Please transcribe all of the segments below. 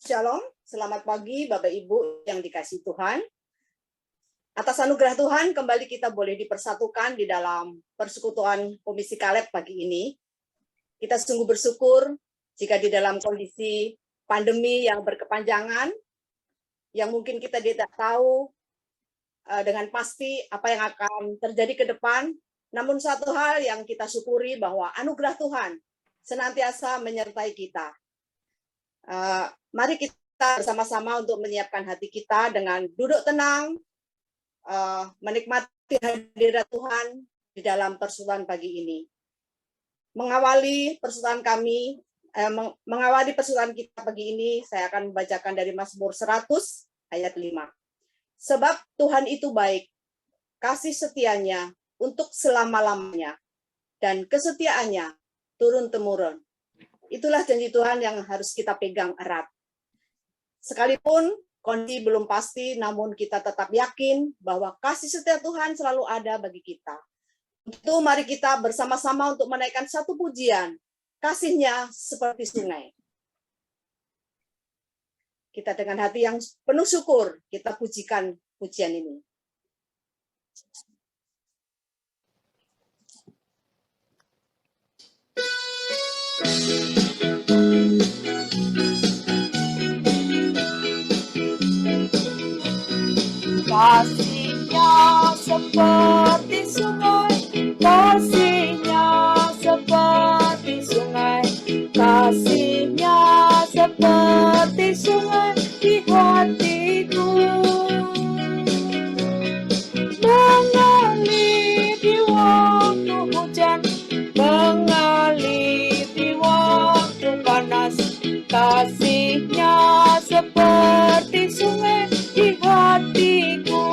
Shalom, selamat pagi Bapak Ibu yang dikasihi Tuhan. Atas anugerah Tuhan, kembali kita boleh dipersatukan di dalam persekutuan Komisi Kaleb pagi ini. Kita sungguh bersyukur jika di dalam kondisi pandemi yang berkepanjangan, yang mungkin kita tidak tahu dengan pasti apa yang akan terjadi ke depan, namun satu hal yang kita syukuri bahwa anugerah Tuhan senantiasa menyertai kita. Mari kita bersama-sama untuk menyiapkan hati kita dengan duduk tenang, menikmati hadirat Tuhan di dalam persekutuan pagi ini. Mengawali persekutuan kita pagi ini, saya akan membacakan dari Mazmur 100 ayat 5. Sebab Tuhan itu baik, kasih setianya untuk selama-lamanya, dan kesetiaannya turun-temurun. Itulah janji Tuhan yang harus kita pegang erat. Sekalipun kondisi belum pasti, namun kita tetap yakin bahwa kasih setia Tuhan selalu ada bagi kita. Itu mari kita bersama-sama untuk menaikkan satu pujian, kasih-Nya seperti sungai. Kita dengan hati yang penuh syukur, kita pujikan pujian ini. Kasih-Nya seperti sungai, kasih-Nya seperti sungai, kasih-Nya seperti sungai di hatiku. Mengalir di waktu hujan, mengalir di waktu panas, kasih-Nya seperti sungai di hatiku.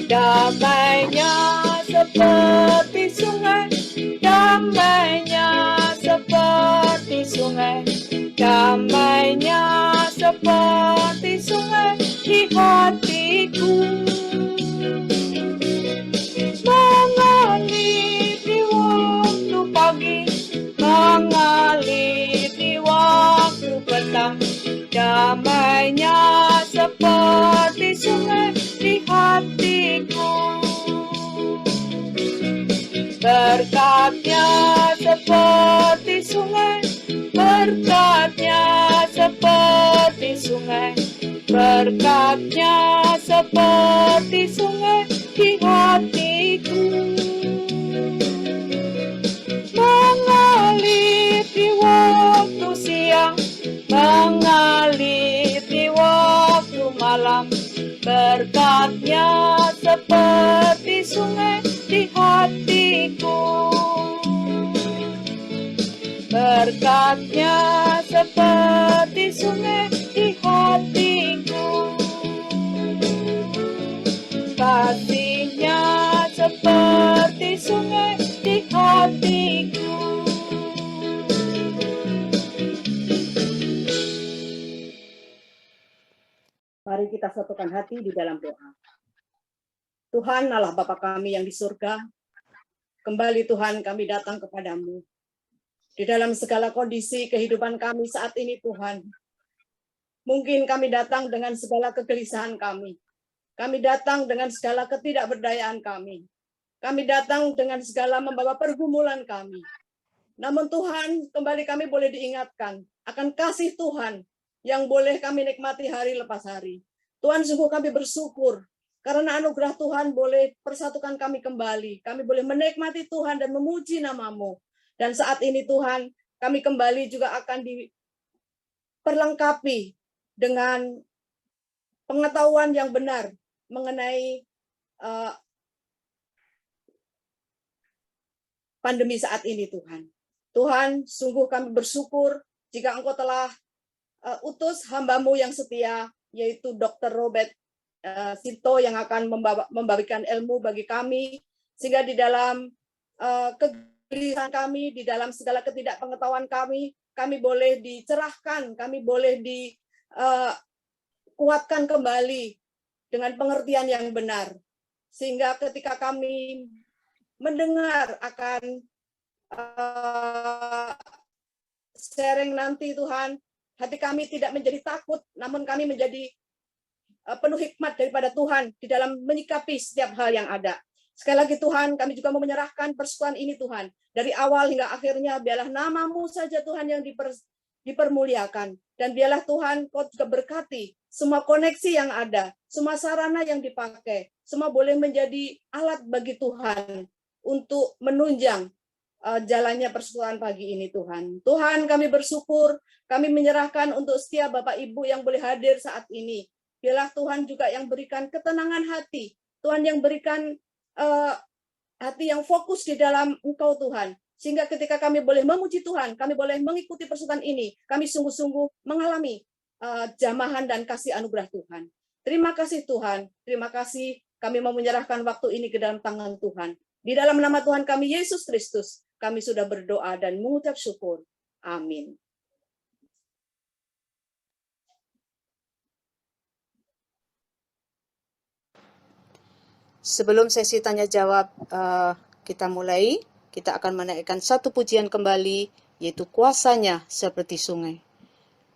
Damai-Nya seperti sungai, damai-Nya seperti sungai, damai-Nya seperti sungai di hatiku. Mengalir di waktu pagi, mengalir di waktu petang, damai-Nya seperti sungai di hatiku. Berkat-Nya seperti sungai, berkat-Nya seperti sungai, berkat-Nya seperti sungai di hatiku. Mengalir di waktu siang, mengalir di waktu malam, berkat-Nya seperti sungai di hatiku. Berkat-Nya seperti sungai di hatiku. Kasih-Nya seperti sungai di hatiku. Mari kita satukan hati di dalam doa. Tuhan Allah Bapa kami yang di surga, kembali Tuhan kami datang kepadamu. Di dalam segala kondisi kehidupan kami saat ini Tuhan, mungkin kami datang dengan segala kegelisahan kami. Kami datang dengan segala ketidakberdayaan kami. Kami datang dengan segala membawa pergumulan kami. Namun Tuhan, kembali kami boleh diingatkan akan kasih Tuhan yang boleh kami nikmati hari lepas hari. Tuhan, sungguh kami bersyukur karena anugerah Tuhan boleh persatukan kami kembali. Kami boleh menikmati Tuhan dan memuji nama-Mu. Dan saat ini Tuhan, kami kembali juga akan diperlengkapi dengan pengetahuan yang benar mengenai pandemi saat ini Tuhan. Tuhan, sungguh kami bersyukur jika Engkau telah utus hamba-Mu yang setia, yaitu Dr. Robert Sinto yang akan membagikan ilmu bagi kami, sehingga di dalam kegelisahan kami, di dalam segala ketidakpengetahuan kami boleh dicerahkan, kami boleh dikuatkan kembali dengan pengertian yang benar, sehingga ketika kami mendengar akan sharing nanti Tuhan, hati kami tidak menjadi takut, namun kami menjadi penuh hikmat daripada Tuhan di dalam menyikapi setiap hal yang ada. Sekali lagi Tuhan, kami juga mau menyerahkan persekutuan ini Tuhan. Dari awal hingga akhirnya, biarlah nama-Mu saja Tuhan yang dipermuliakan. Dan biarlah Tuhan, Kau juga berkati semua koneksi yang ada, semua sarana yang dipakai, semua boleh menjadi alat bagi Tuhan untuk menunjang jalannya persekutuan pagi ini Tuhan. Tuhan, kami bersyukur, kami menyerahkan untuk setiap Bapak Ibu yang boleh hadir saat ini. Biarlah Tuhan juga yang berikan ketenangan hati, Tuhan yang berikan hati yang fokus di dalam Engkau Tuhan. Sehingga ketika kami boleh memuji Tuhan, kami boleh mengikuti persekutuan ini, kami sungguh-sungguh mengalami jamahan dan kasih anugerah Tuhan. Terima kasih Tuhan, terima kasih kami mau menyerahkan waktu ini ke dalam tangan Tuhan. Di dalam nama Tuhan kami Yesus Kristus, kami sudah berdoa dan mengucap syukur. Amin. Sebelum sesi tanya jawab kita mulai, kita akan menaikkan satu pujian kembali, yaitu kuasanya seperti sungai.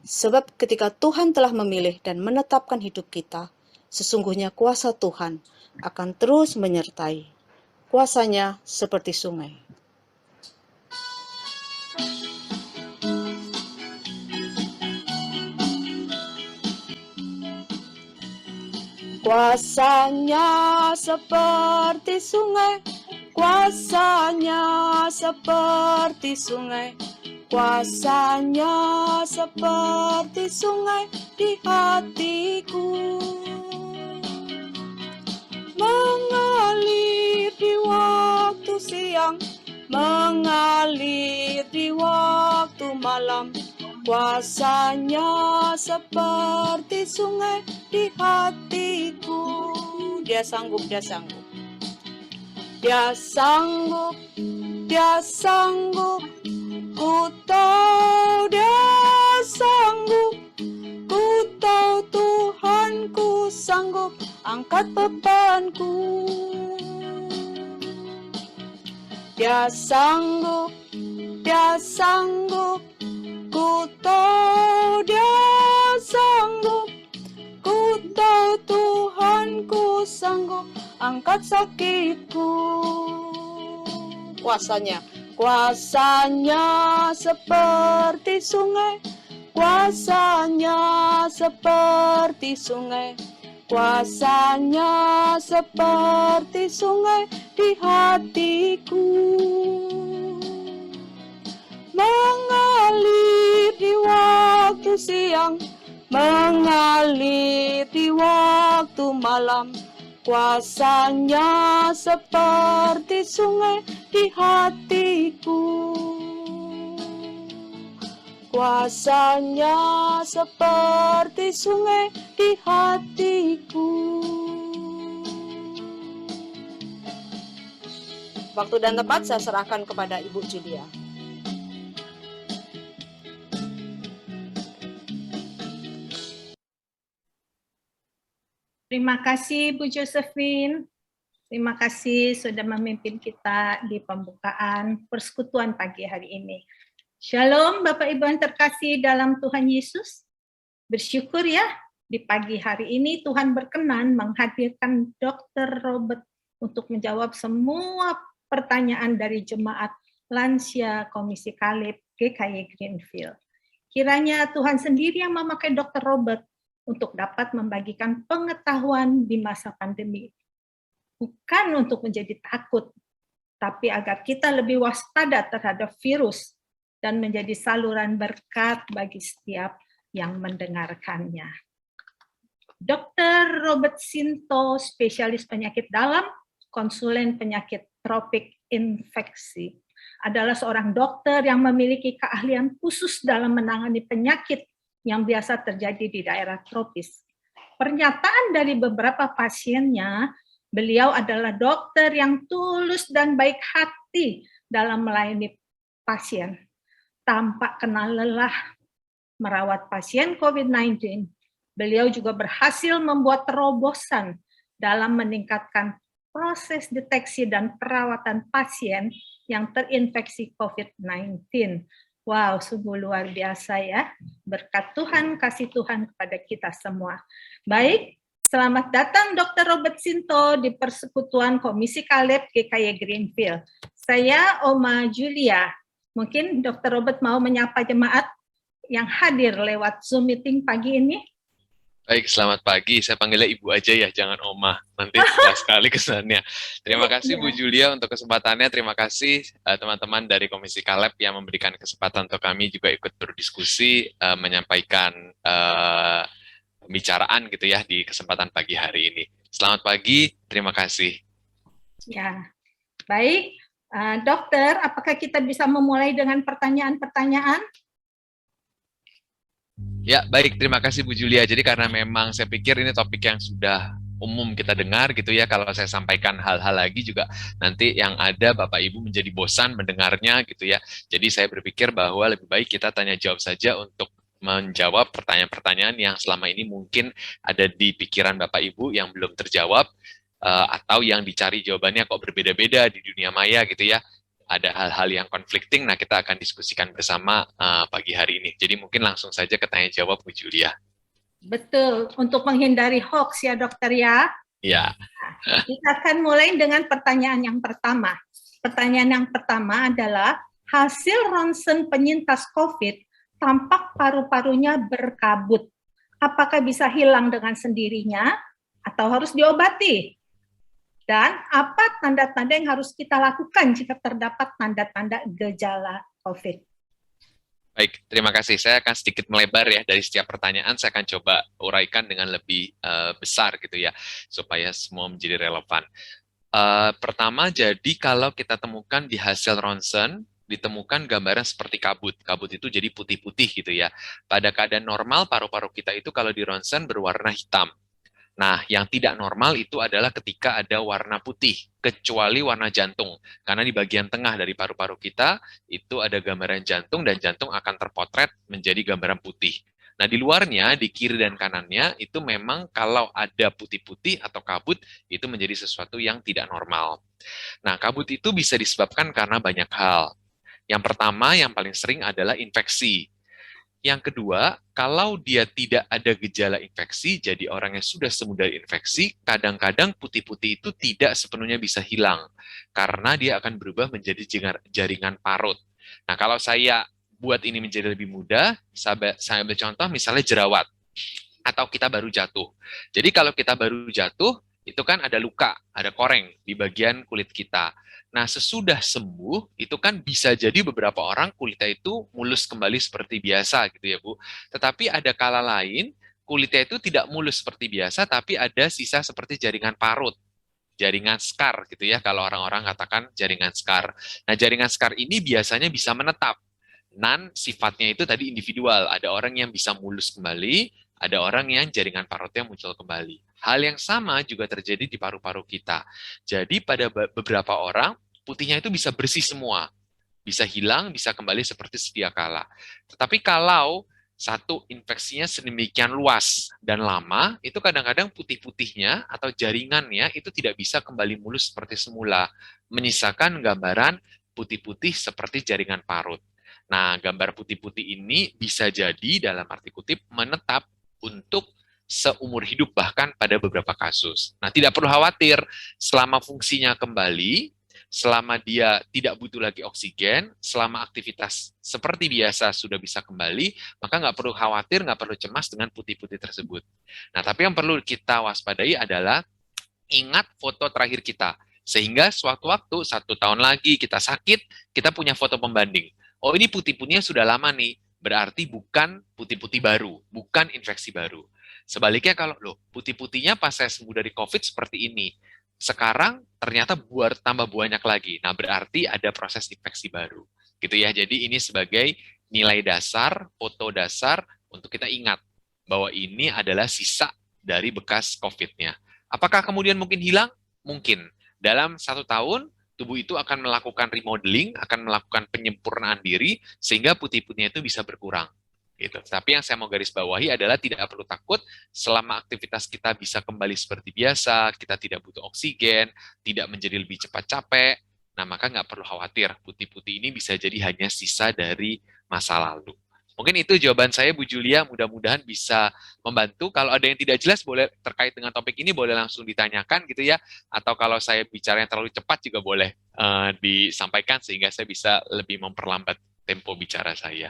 Sebab ketika Tuhan telah memilih dan menetapkan hidup kita, sesungguhnya kuasa Tuhan akan terus menyertai. Kuasanya seperti sungai. Kuasanya seperti sungai, kuasanya seperti sungai, kuasanya seperti sungai di hatiku. Mengalir di waktu siang, mengalir di waktu malam, kuasanya seperti sungai di hatiku. Dia sanggup, dia sanggup. Dia sanggup, dia sanggup. Ku tahu dia sanggup. Ku tahu Tuhanku sanggup angkat bebanku. Dia sanggup, dia sanggup. Ku tahu dia sanggup. Ku tahu Tuhanku sanggup angkat sakitku. Kuasanya, kuasanya seperti sungai, kuasanya seperti sungai, kuasanya seperti sungai di hatiku. Mengalir di waktu siang, mengalir di waktu malam, kuasanya seperti sungai di hatiku. Kuasanya seperti sungai di hatiku. waktu dan tempat saya serahkan kepada Ibu Julia. Terima kasih Bu Josephine. Terima kasih sudah memimpin kita di pembukaan persekutuan pagi hari ini. Shalom Bapak Ibu yang terkasih dalam Tuhan Yesus. Bersyukur ya di pagi hari ini Tuhan berkenan menghadirkan Dr. Robert untuk menjawab semua pertanyaan dari jemaat lansia Komisi Kaleb GKY Greenfield. Kiranya Tuhan sendiri yang memakai Dr. Robert untuk dapat membagikan pengetahuan di masa pandemi. Bukan untuk menjadi takut, tapi agar kita lebih waspada terhadap virus dan menjadi saluran berkat bagi setiap yang mendengarkannya. Dr. Robert Sinto, spesialis penyakit dalam, konsulen penyakit tropik infeksi, adalah seorang dokter yang memiliki keahlian khusus dalam menangani penyakit yang biasa terjadi di daerah tropis. Pernyataan dari beberapa pasiennya, beliau adalah dokter yang tulus dan baik hati dalam melayani pasien. Tanpa kenal lelah merawat pasien COVID-19, beliau juga berhasil membuat terobosan dalam meningkatkan proses deteksi dan perawatan pasien yang terinfeksi COVID-19. Wow, sungguh luar biasa ya. Berkat Tuhan, kasih Tuhan kepada kita semua. Baik, selamat datang Dr. Robert Sinto di Persekutuan Komisi Kaleb GKY Greenfield. Saya Oma Julia. Mungkin Dr. Robert mau menyapa jemaat yang hadir lewat Zoom meeting pagi ini. Baik, selamat pagi. Saya panggilnya Ibu aja ya, jangan Oma. Nanti jelas sekali kesannya. Terima kasih Bu Julia untuk kesempatannya. Terima kasih teman-teman dari Komisi Kaleb yang memberikan kesempatan untuk kami juga ikut berdiskusi, menyampaikan pembicaraan gitu ya di kesempatan pagi hari ini. Selamat pagi, terima kasih. Ya, baik. Dokter, apakah kita bisa memulai dengan pertanyaan-pertanyaan? Ya, baik. Terima kasih Bu Julia. Jadi karena memang saya pikir ini topik yang sudah umum kita dengar gitu ya. Kalau saya sampaikan hal-hal lagi juga nanti yang ada Bapak Ibu menjadi bosan mendengarnya gitu ya. Jadi saya berpikir bahwa lebih baik kita tanya jawab saja untuk menjawab pertanyaan-pertanyaan yang selama ini mungkin ada di pikiran Bapak Ibu yang belum terjawab atau yang dicari jawabannya kok berbeda-beda di dunia maya gitu ya. Ada hal-hal yang konflikting, nah kita akan diskusikan bersama pagi hari ini. Jadi mungkin langsung saja ke tanya jawab Bu Julia. Betul, untuk menghindari hoax ya dokter ya. Ya. Kita akan mulai dengan pertanyaan yang pertama. Pertanyaan yang pertama adalah, hasil ronsen penyintas COVID tampak paru-parunya berkabut. Apakah bisa hilang dengan sendirinya atau harus diobati? Dan apa tanda-tanda yang harus kita lakukan jika terdapat tanda-tanda gejala COVID? Baik, terima kasih. Saya akan sedikit melebar ya dari setiap pertanyaan. Saya akan coba uraikan dengan lebih besar gitu ya, supaya semua menjadi relevan. Pertama, jadi kalau kita temukan di hasil ronsen, ditemukan gambaran seperti kabut. Kabut itu jadi putih-putih gitu ya. Pada keadaan normal, paru-paru kita itu kalau di ronsen berwarna hitam. Nah, yang tidak normal itu adalah ketika ada warna putih, kecuali warna jantung. Karena di bagian tengah dari paru-paru kita, itu ada gambaran jantung, dan jantung akan terpotret menjadi gambaran putih. Nah, di luarnya, di kiri dan kanannya, itu memang kalau ada putih-putih atau kabut, itu menjadi sesuatu yang tidak normal. Nah, kabut itu bisa disebabkan karena banyak hal. Yang pertama, yang paling sering adalah infeksi. Yang kedua, kalau dia tidak ada gejala infeksi, jadi orang yang sudah sembuh dari infeksi, kadang-kadang putih-putih itu tidak sepenuhnya bisa hilang, karena dia akan berubah menjadi jaringan parut. Nah, kalau saya buat ini menjadi lebih mudah, saya ambil contoh misalnya jerawat, atau kita baru jatuh. Jadi kalau kita baru jatuh, itu kan ada luka, ada koreng di bagian kulit kita. Nah, sesudah sembuh, itu kan bisa jadi beberapa orang kulitnya itu mulus kembali seperti biasa gitu ya, Bu. Tetapi ada kala lain, kulitnya itu tidak mulus seperti biasa, tapi ada sisa seperti jaringan parut. Jaringan scar gitu ya, kalau orang-orang katakan jaringan scar. Nah, jaringan scar ini biasanya bisa menetap. Sifatnya itu tadi individual. Ada orang yang bisa mulus kembali, ada orang yang jaringan parutnya muncul kembali. Hal yang sama juga terjadi di paru-paru kita. Jadi pada beberapa orang, putihnya itu bisa bersih semua. Bisa hilang, bisa kembali seperti sedia kala. Tetapi kalau satu infeksinya sedemikian luas dan lama, itu kadang-kadang putih-putihnya atau jaringannya itu tidak bisa kembali mulus seperti semula, menyisakan gambaran putih-putih seperti jaringan parut. Nah, gambar putih-putih ini bisa jadi dalam arti kutip menetap untuk seumur hidup bahkan pada beberapa kasus. Nah, tidak perlu khawatir selama fungsinya kembali, selama dia tidak butuh lagi oksigen, selama aktivitas seperti biasa sudah bisa kembali, maka nggak perlu khawatir, nggak perlu cemas dengan putih-putih tersebut. Nah, tapi yang perlu kita waspadai adalah ingat foto terakhir kita. Sehingga sewaktu-waktu, 1 tahun lagi kita sakit, kita punya foto pembanding. Oh, ini putih-putihnya sudah lama nih, berarti bukan putih-putih baru, bukan infeksi baru. Sebaliknya kalau, loh, putih-putihnya pas saya sembuh dari COVID seperti ini, sekarang ternyata tambah banyak lagi. Nah, berarti ada proses infeksi baru. Gitu ya. Jadi ini sebagai nilai dasar, foto dasar untuk kita ingat bahwa ini adalah sisa dari bekas COVID-nya. Apakah kemudian mungkin hilang? Mungkin. Dalam 1 tahun, tubuh itu akan melakukan remodeling, akan melakukan penyempurnaan diri, sehingga putih-putihnya itu bisa berkurang. Gitu. Tapi yang saya mau garis bawahi adalah tidak perlu takut selama aktivitas kita bisa kembali seperti biasa, kita tidak butuh oksigen, tidak menjadi lebih cepat capek, Nah, maka nggak perlu khawatir, putih-putih ini bisa jadi hanya sisa dari masa lalu. Mungkin itu jawaban saya, Bu Julia. Mudah-mudahan bisa membantu. Kalau ada yang tidak jelas, boleh terkait dengan topik ini, boleh langsung ditanyakan gitu ya. Atau kalau saya bicara yang terlalu cepat juga boleh disampaikan, sehingga saya bisa lebih memperlambat tempo bicara saya.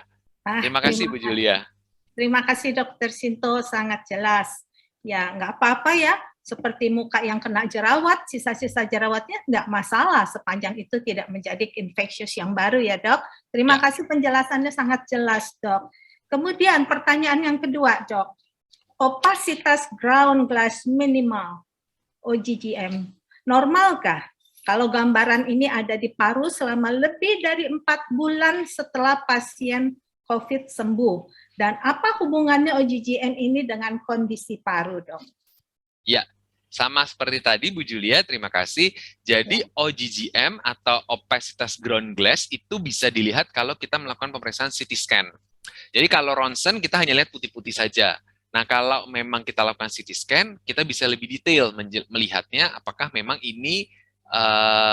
Terima kasih, Bu Julia. Terima kasih Dokter Sinto, sangat jelas. Ya, nggak apa-apa ya, seperti muka yang kena jerawat, sisa-sisa jerawatnya nggak masalah sepanjang itu tidak menjadi infeksius yang baru ya dok. Terima kasih penjelasannya sangat jelas dok. Kemudian pertanyaan yang kedua dok, opasitas ground glass minimal, OGGM, normalkah? Kalau gambaran ini ada di paru selama lebih dari 4 bulan setelah pasien COVID sembuh. Dan apa hubungannya OGGN ini dengan kondisi paru, dok? Ya, sama seperti tadi Bu Julia, terima kasih. Jadi OGGM atau opasitas ground glass itu bisa dilihat kalau kita melakukan pemeriksaan CT scan. Jadi kalau ronsen kita hanya lihat putih-putih saja. Nah, kalau memang kita lakukan CT scan, kita bisa lebih detail melihatnya apakah memang ini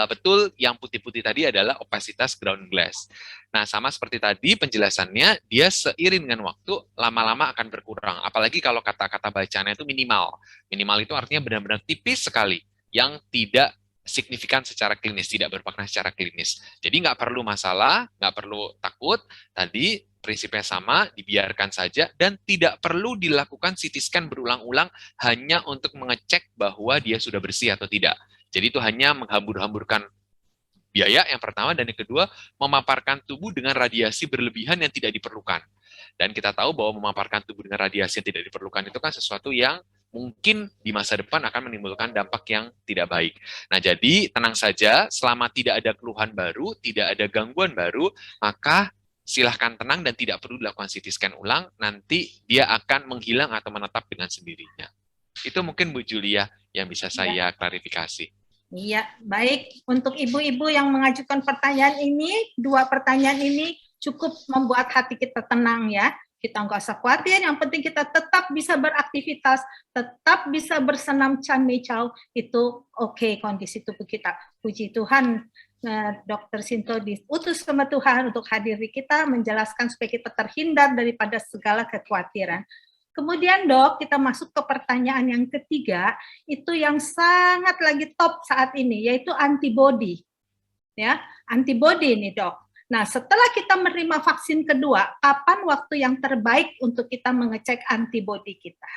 betul yang putih-putih tadi adalah opasitas ground glass. Nah, sama seperti tadi penjelasannya, dia seiring dengan waktu lama-lama akan berkurang. Apalagi kalau kata-kata bacanya itu minimal. Minimal itu artinya benar-benar tipis sekali, yang tidak signifikan secara klinis, tidak bermakna secara klinis. Jadi nggak perlu masalah, nggak perlu takut. Tadi prinsipnya sama, dibiarkan saja, dan tidak perlu dilakukan CT scan berulang-ulang hanya untuk mengecek bahwa dia sudah bersih atau tidak. Jadi itu hanya menghambur-hamburkan biaya yang pertama, dan yang kedua, memaparkan tubuh dengan radiasi berlebihan yang tidak diperlukan. Dan kita tahu bahwa memaparkan tubuh dengan radiasi yang tidak diperlukan itu kan sesuatu yang mungkin di masa depan akan menimbulkan dampak yang tidak baik. Nah, jadi tenang saja, selama tidak ada keluhan baru, tidak ada gangguan baru, maka silahkan tenang dan tidak perlu dilakukan CT scan ulang, nanti dia akan menghilang atau menetap dengan sendirinya. Itu mungkin Bu Julia yang bisa saya klarifikasi. Iya, baik. Untuk ibu-ibu yang mengajukan pertanyaan ini, 2 pertanyaan ini cukup membuat hati kita tenang ya. Kita nggak usah khawatir, yang penting kita tetap bisa beraktivitas, tetap bisa bersenam canmecau, itu oke kondisi tubuh kita. Puji Tuhan, Dr. Sinto diutus sama Tuhan untuk hadir di kita, menjelaskan supaya kita terhindar daripada segala kekhawatiran. Kemudian dok, kita masuk ke pertanyaan yang ketiga, itu yang sangat lagi top saat ini, yaitu antibody. Ya, antibody ini dok. Nah, setelah kita menerima vaksin kedua, kapan waktu yang terbaik untuk kita mengecek antibody kita?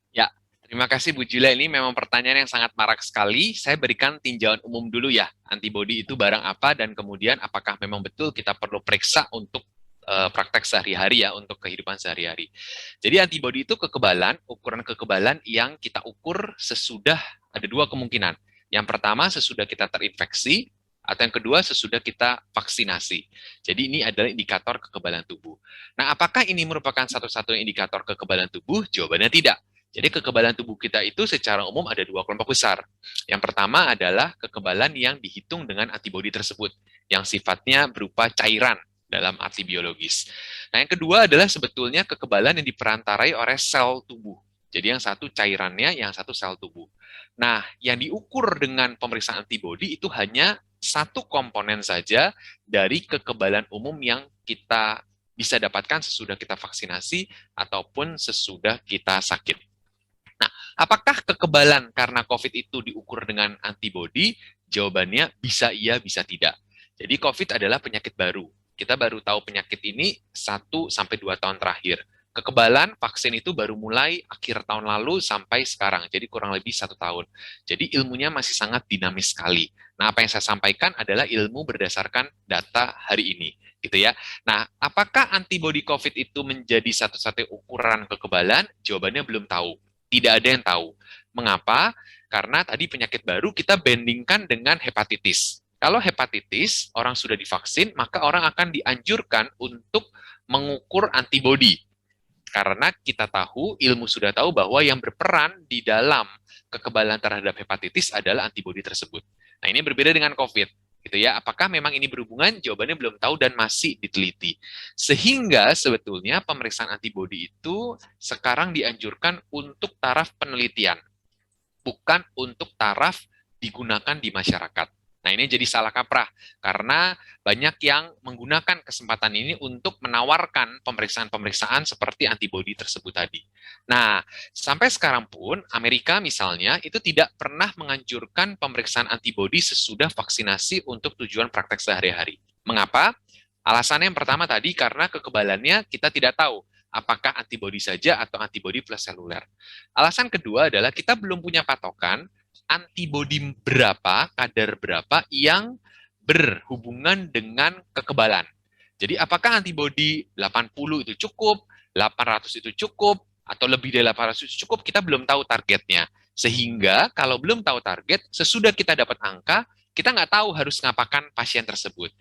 Ya, terima kasih Bu Julia. Ini memang pertanyaan yang sangat marak sekali. Saya berikan tinjauan umum dulu ya. Antibody itu barang apa, dan kemudian apakah memang betul kita perlu periksa untuk praktek sehari-hari ya, untuk kehidupan sehari-hari. Jadi antibody itu kekebalan, ukuran kekebalan yang kita ukur sesudah, ada 2 kemungkinan. Yang pertama sesudah kita terinfeksi, atau yang kedua sesudah kita vaksinasi. Jadi ini adalah indikator kekebalan tubuh. Nah, apakah ini merupakan satu-satunya indikator kekebalan tubuh? Jawabannya tidak. Jadi kekebalan tubuh kita itu secara umum ada 2 kelompok besar. Yang pertama adalah kekebalan yang dihitung dengan antibody tersebut, yang sifatnya berupa cairan dalam arti biologis. Nah, yang kedua adalah sebetulnya kekebalan yang diperantarai oleh sel tubuh. Jadi yang satu cairannya, yang satu sel tubuh. Nah, yang diukur dengan pemeriksaan antibody itu hanya satu komponen saja dari kekebalan umum yang kita bisa dapatkan sesudah kita vaksinasi ataupun sesudah kita sakit. Nah, apakah kekebalan karena COVID itu diukur dengan antibody? Jawabannya bisa iya, bisa tidak. Jadi COVID adalah penyakit baru. Kita baru tahu penyakit ini 1-2 tahun terakhir. Kekebalan vaksin itu baru mulai akhir tahun lalu sampai sekarang, jadi kurang lebih 1 tahun. Jadi ilmunya masih sangat dinamis sekali. Nah, apa yang saya sampaikan adalah ilmu berdasarkan data hari ini, gitu ya. Nah, apakah antibody COVID itu menjadi satu-satunya ukuran kekebalan? Jawabannya belum tahu. Tidak ada yang tahu. Mengapa? Karena tadi penyakit baru kita bandingkan dengan hepatitis. Kalau hepatitis, orang sudah divaksin, maka orang akan dianjurkan untuk mengukur antibody. Karena kita tahu, ilmu sudah tahu bahwa yang berperan di dalam kekebalan terhadap hepatitis adalah antibody tersebut. Nah, ini berbeda dengan COVID. Gitu ya. Apakah memang ini berhubungan? Jawabannya belum tahu dan masih diteliti. Sehingga sebetulnya pemeriksaan antibody itu sekarang dianjurkan untuk taraf penelitian, bukan untuk taraf digunakan di masyarakat. Nah, ini jadi salah kaprah karena banyak yang menggunakan kesempatan ini untuk menawarkan pemeriksaan-pemeriksaan seperti antibodi tersebut tadi. Nah, sampai sekarang pun Amerika misalnya itu tidak pernah menganjurkan pemeriksaan antibodi sesudah vaksinasi untuk tujuan praktek sehari-hari. Mengapa? Alasannya yang pertama tadi karena kekebalannya kita tidak tahu apakah antibodi saja atau antibodi plus seluler. Alasan kedua adalah kita belum punya patokan antibodi berapa, kadar berapa yang berhubungan dengan kekebalan. Jadi apakah antibodi 80 itu cukup, 800 itu cukup, atau lebih dari 800 itu cukup, kita belum tahu targetnya. Sehingga kalau belum tahu target, sesudah kita dapat angka, kita nggak tahu harus ngapakan pasien tersebut.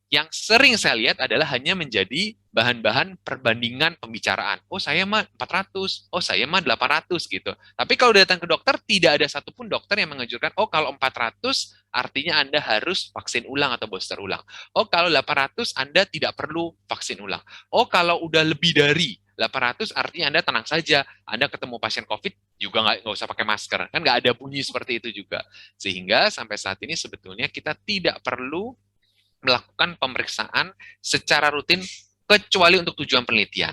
Yang sering saya lihat adalah hanya menjadi bahan-bahan perbandingan pembicaraan. Oh, saya mah 400, oh saya mah 800 gitu. Tapi kalau datang ke dokter, tidak ada satupun dokter yang menganjurkan, oh kalau 400 artinya Anda harus vaksin ulang atau booster ulang. Oh kalau 800 Anda tidak perlu vaksin ulang. Oh kalau udah lebih dari 800 artinya Anda tenang saja. Anda ketemu pasien COVID juga nggak usah pakai masker. Kan nggak ada bunyi seperti itu juga. Sehingga sampai saat ini sebetulnya kita tidak perlu melakukan pemeriksaan secara rutin kecuali untuk tujuan penelitian.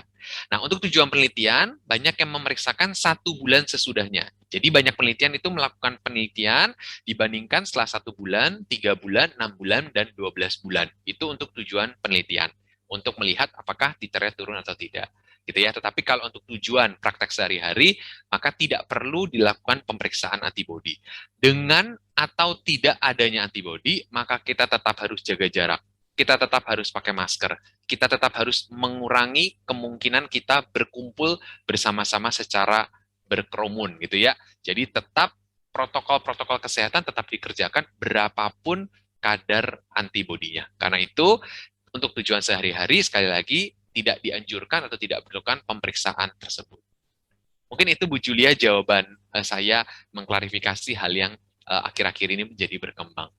Nah, untuk tujuan penelitian, banyak yang memeriksakan 1 bulan sesudahnya. Jadi banyak penelitian itu melakukan penelitian dibandingkan setelah 1 bulan, 3 bulan, 6 bulan, dan 12 bulan. Itu untuk tujuan penelitian, untuk melihat apakah titernya turun atau tidak. Gitu ya. Tetapi kalau untuk tujuan praktek sehari-hari, maka tidak perlu dilakukan pemeriksaan antibodi. Dengan atau tidak adanya antibodi, maka kita tetap harus jaga jarak. Kita tetap harus pakai masker. Kita tetap harus mengurangi kemungkinan kita berkumpul bersama-sama secara berkerumun gitu ya. Jadi tetap protokol-protokol kesehatan tetap dikerjakan berapapun kadar antibodinya. Karena itu untuk tujuan sehari-hari sekali lagi tidak dianjurkan atau tidak diperlukan pemeriksaan tersebut. Mungkin itu Bu Julia jawaban saya mengklarifikasi hal yang akhir-akhir ini menjadi berkembang.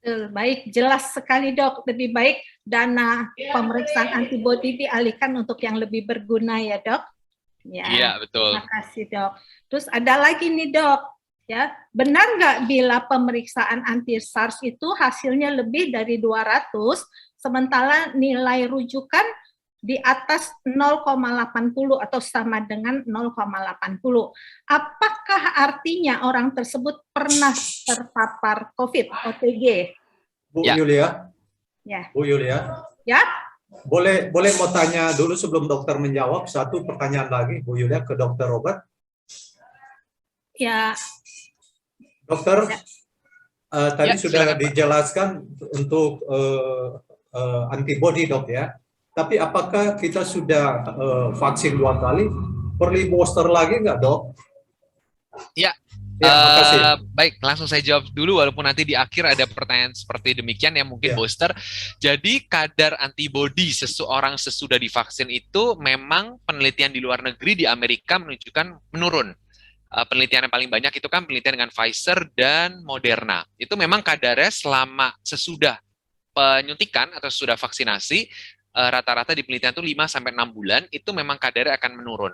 Baik, jelas sekali Dok. Lebih baik dana pemeriksaan antibodi dialihkan untuk yang lebih berguna ya Dok. Ya, iya, betul. Terima kasih Dok. Terus ada lagi nih Dok. Ya, benar nggak bila pemeriksaan anti SARS itu hasilnya lebih dari 200, sementara nilai rujukan di atas 0,80 atau sama dengan 0,80. Apakah artinya orang tersebut pernah terpapar COVID, OTG? Bu Ya. Yulia? Ya. Bu Yulia? Ya. Boleh mau tanya dulu sebelum dokter menjawab, satu pertanyaan lagi Bu Yulia ke Dokter Robert. Ya. Dokter, tadi Ya, sudah silakan, Pak. dijelaskan untuk antibodi dok ya. Tapi apakah kita sudah vaksin 2 kali, perlu booster lagi nggak dok? Ya, Ya, makasih. baik, langsung saya jawab dulu walaupun nanti di akhir ada pertanyaan seperti demikian yang mungkin Ya. booster. Jadi kadar antibodi seseorang sesudah divaksin itu memang penelitian di luar negeri di Amerika menunjukkan menurun. Penelitian yang paling banyak itu kan penelitian dengan Pfizer dan Moderna. Itu memang kadarnya selama sesudah penyuntikan atau sudah vaksinasi, rata-rata di penelitian itu 5-6 bulan, itu memang kadarnya akan menurun.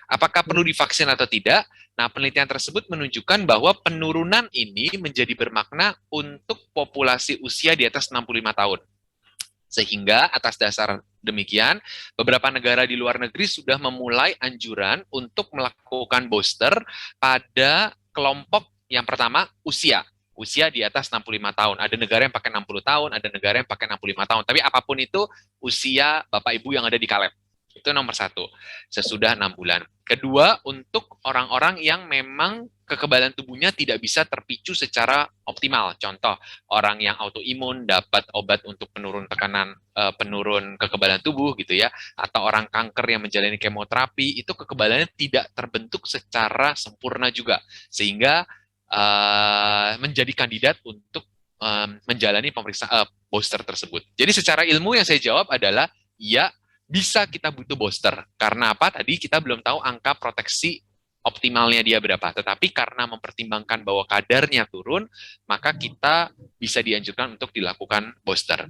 Apakah perlu divaksin atau tidak? Nah, penelitian tersebut menunjukkan bahwa penurunan ini menjadi bermakna untuk populasi usia di atas 65 tahun. Sehingga atas dasar demikian, beberapa negara di luar negeri sudah memulai anjuran untuk melakukan booster pada kelompok yang pertama, usia di atas 65 tahun. Ada negara yang pakai 60 tahun, ada negara yang pakai 65 tahun. Tapi apapun itu, usia Bapak Ibu yang ada di Kaleb. Itu nomor 1, sesudah 6 bulan. Kedua, untuk orang-orang yang memang kekebalan tubuhnya tidak bisa terpicu secara optimal. Contoh, orang yang autoimun dapat obat untuk penurun tekanan, penurun kekebalan tubuh gitu ya, atau orang kanker yang menjalani kemoterapi, itu kekebalannya tidak terbentuk secara sempurna juga. Sehingga menjadi kandidat untuk menjalani pemeriksaan booster tersebut. Jadi secara ilmu yang saya jawab adalah ya, bisa kita butuh booster. Karena apa? Tadi kita belum tahu angka proteksi optimalnya dia berapa. Tetapi karena mempertimbangkan bahwa kadarnya turun, maka kita bisa dianjurkan untuk dilakukan booster.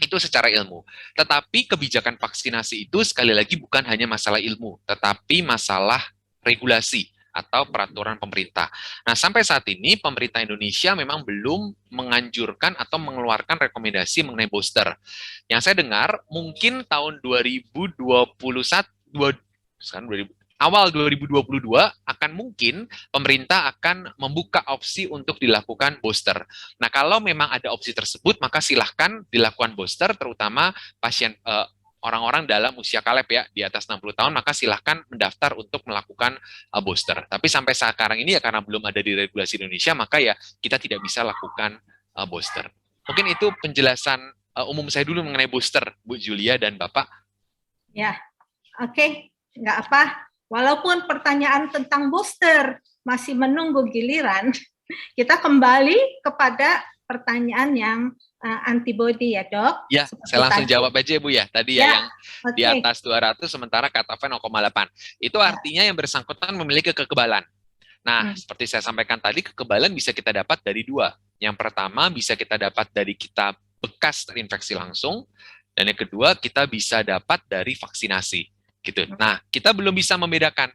Itu secara ilmu. Tetapi kebijakan vaksinasi itu sekali lagi bukan hanya masalah ilmu, tetapi masalah regulasi. atau peraturan pemerintah. Nah, sampai saat ini pemerintah Indonesia memang belum menganjurkan atau mengeluarkan rekomendasi mengenai booster. Yang saya dengar mungkin tahun 2021 sekarang 2000, awal 2022 akan mungkin pemerintah akan membuka opsi untuk dilakukan booster. Nah, kalau memang ada opsi tersebut, maka silahkan dilakukan booster, terutama pasien orang-orang dalam usia kaleb ya, di atas 60 tahun, maka silahkan mendaftar untuk melakukan booster. Tapi sampai sekarang ini ya karena belum ada di regulasi Indonesia, maka ya kita tidak bisa lakukan booster. Mungkin itu penjelasan umum saya dulu mengenai booster, Bu Julia dan Bapak. Ya, oke, nggak apa. Walaupun pertanyaan tentang booster masih menunggu giliran, kita kembali kepada pertanyaan yang antibody ya, Dok. Ya, Seperti saya langsung tadi. jawab aja Bu ya. Tadi ya, Ya, yang di oke. atas 200 sementara cut-off-nya 0,8. Itu artinya yang bersangkutan memiliki kekebalan. Nah, seperti saya sampaikan tadi, kekebalan bisa kita dapat dari dua. Yang pertama bisa kita dapat dari kita bekas terinfeksi langsung, dan yang kedua kita bisa dapat dari vaksinasi. Gitu. Nah, kita belum bisa membedakan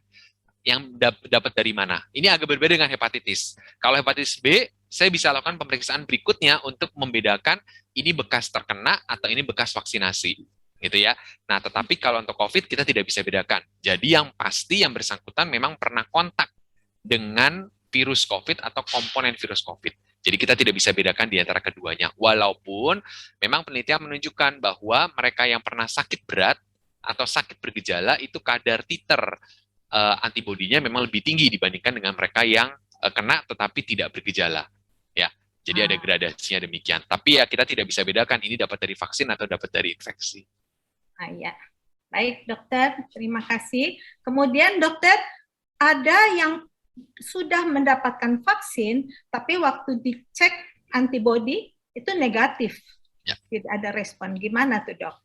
yang dapat dari mana. Ini agak berbeda dengan hepatitis. Kalau hepatitis B, saya bisa lakukan pemeriksaan berikutnya untuk membedakan ini bekas terkena atau ini bekas vaksinasi. Gitu ya. Nah, tetapi kalau untuk COVID kita tidak bisa bedakan. Jadi yang pasti yang bersangkutan memang pernah kontak dengan virus COVID atau komponen virus COVID. Jadi kita tidak bisa bedakan di antara keduanya. Walaupun memang penelitian menunjukkan bahwa mereka yang pernah sakit berat atau sakit bergejala itu kadar titer antibodinya memang lebih tinggi dibandingkan dengan mereka yang kena tetapi tidak bergejala. Ya, jadi ada gradasinya demikian. Tapi ya kita tidak bisa bedakan ini dapat dari vaksin atau dapat dari infeksi. Ya. Baik, dokter. Terima kasih. Kemudian, dokter, ada yang sudah mendapatkan vaksin, tapi waktu dicek antibody itu negatif. Ya. Tidak ada respon. Gimana tuh, Dok?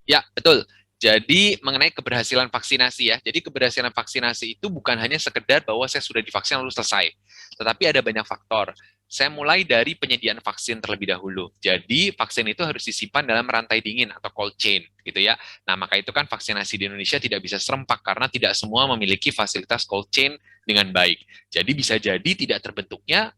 Ya, betul. Jadi mengenai keberhasilan vaksinasi ya, jadi keberhasilan vaksinasi itu bukan hanya sekedar bahwa saya sudah divaksin lalu selesai, tetapi ada banyak faktor. Saya mulai dari penyediaan vaksin terlebih dahulu. Jadi vaksin itu harus disimpan dalam rantai dingin atau cold chain, gitu ya. Nah, maka itu kan vaksinasi di Indonesia tidak bisa serempak karena tidak semua memiliki fasilitas cold chain dengan baik. Jadi bisa jadi tidak terbentuknya,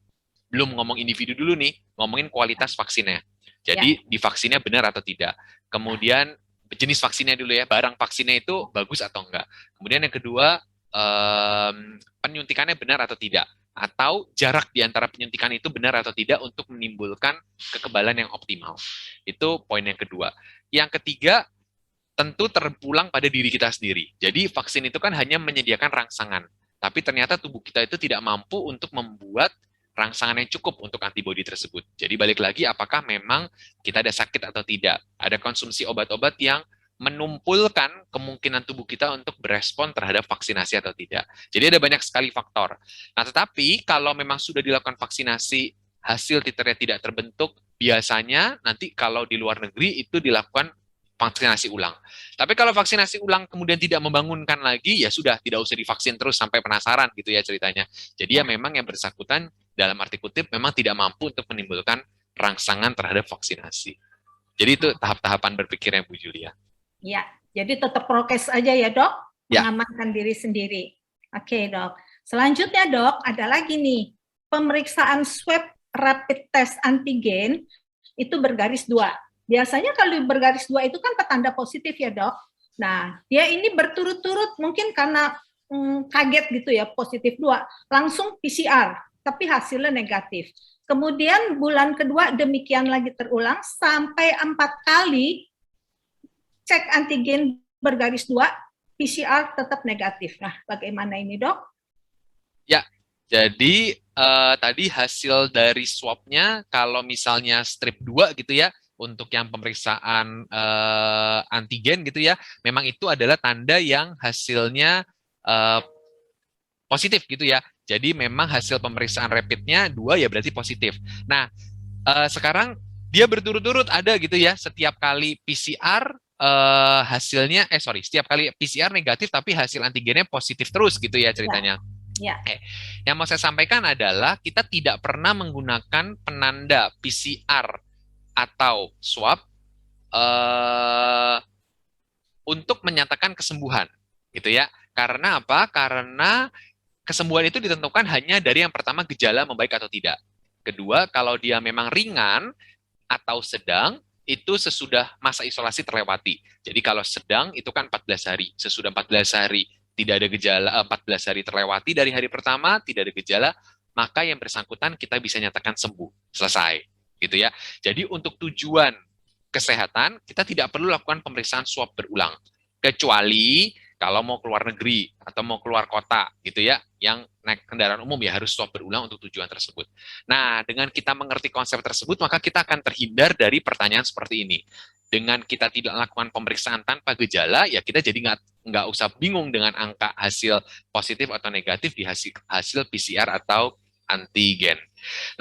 belum ngomong individu dulu nih, ngomongin kualitas vaksinnya. Jadi di vaksinnya benar atau tidak. Kemudian jenis vaksinnya dulu ya, barang vaksinnya itu bagus atau enggak. Kemudian yang kedua, penyuntikannya benar atau tidak. Atau jarak di antara penyuntikan itu benar atau tidak untuk menimbulkan kekebalan yang optimal. Itu poin yang kedua. Yang ketiga, tentu terpulang pada diri kita sendiri. Jadi vaksin itu kan hanya menyediakan rangsangan. Tapi ternyata tubuh kita itu tidak mampu untuk membuat rangsangan yang cukup untuk antibodi tersebut. Jadi balik lagi, apakah memang kita ada sakit atau tidak? Ada konsumsi obat-obat yang menumpulkan kemungkinan tubuh kita untuk berespon terhadap vaksinasi atau tidak. Jadi ada banyak sekali faktor. Nah, tetapi kalau memang sudah dilakukan vaksinasi, hasil titernya tidak terbentuk, biasanya nanti kalau di luar negeri itu dilakukan vaksinasi ulang. Tapi kalau vaksinasi ulang kemudian tidak membangunkan lagi, ya sudah, tidak usah divaksin terus sampai penasaran gitu ya ceritanya. Jadi ya memang yang bersangkutan dalam arti kutip memang tidak mampu untuk menimbulkan rangsangan terhadap vaksinasi. Jadi itu tahap-tahapan berpikirnya Bu Julia. Ya, jadi tetap prokes aja ya, Dok, Ya. mengamankan diri sendiri. Oke, Dok. Selanjutnya, Dok, ada lagi nih, pemeriksaan swab rapid test antigen itu bergaris 2. Biasanya kalau bergaris 2 itu kan petanda positif ya, Dok. Nah, dia ini berturut-turut mungkin karena kaget gitu ya, positif 2, langsung PCR, tapi hasilnya negatif. Kemudian bulan kedua demikian lagi terulang sampai 4 kali cek antigen bergaris 2, PCR tetap negatif. Nah, bagaimana ini, Dok? Ya, jadi tadi hasil dari swab-nya kalau misalnya strip 2 gitu ya, untuk yang pemeriksaan antigen gitu ya, memang itu adalah tanda yang hasilnya positif gitu ya. Jadi memang hasil pemeriksaan rapidnya 2 ya berarti positif. Nah, sekarang dia berturut-turut ada gitu ya, setiap kali PCR hasilnya, setiap kali PCR negatif tapi hasil antigennya positif terus gitu ya ceritanya. Ya. Yang mau saya sampaikan adalah kita tidak pernah menggunakan penanda PCR atau swab untuk menyatakan kesembuhan gitu ya. Karena apa? Karena kesembuhan itu ditentukan hanya dari yang pertama gejala membaik atau tidak. Kedua, kalau dia memang ringan atau sedang, itu sesudah masa isolasi terlewati. Jadi kalau sedang itu kan 14 hari. Sesudah 14 hari tidak ada gejala, 14 hari terlewati dari hari pertama, tidak ada gejala, maka yang bersangkutan kita bisa nyatakan sembuh. Selesai. Gitu ya. Jadi untuk tujuan kesehatan, kita tidak perlu lakukan pemeriksaan swab berulang. Kecuali kalau mau keluar negeri atau mau keluar kota gitu ya, yang naik kendaraan umum ya harus swab berulang untuk tujuan tersebut. Nah, dengan kita mengerti konsep tersebut, maka kita akan terhindar dari pertanyaan seperti ini. Dengan kita tidak melakukan pemeriksaan tanpa gejala, ya kita jadi nggak usah bingung dengan angka hasil positif atau negatif di hasil PCR atau antigen.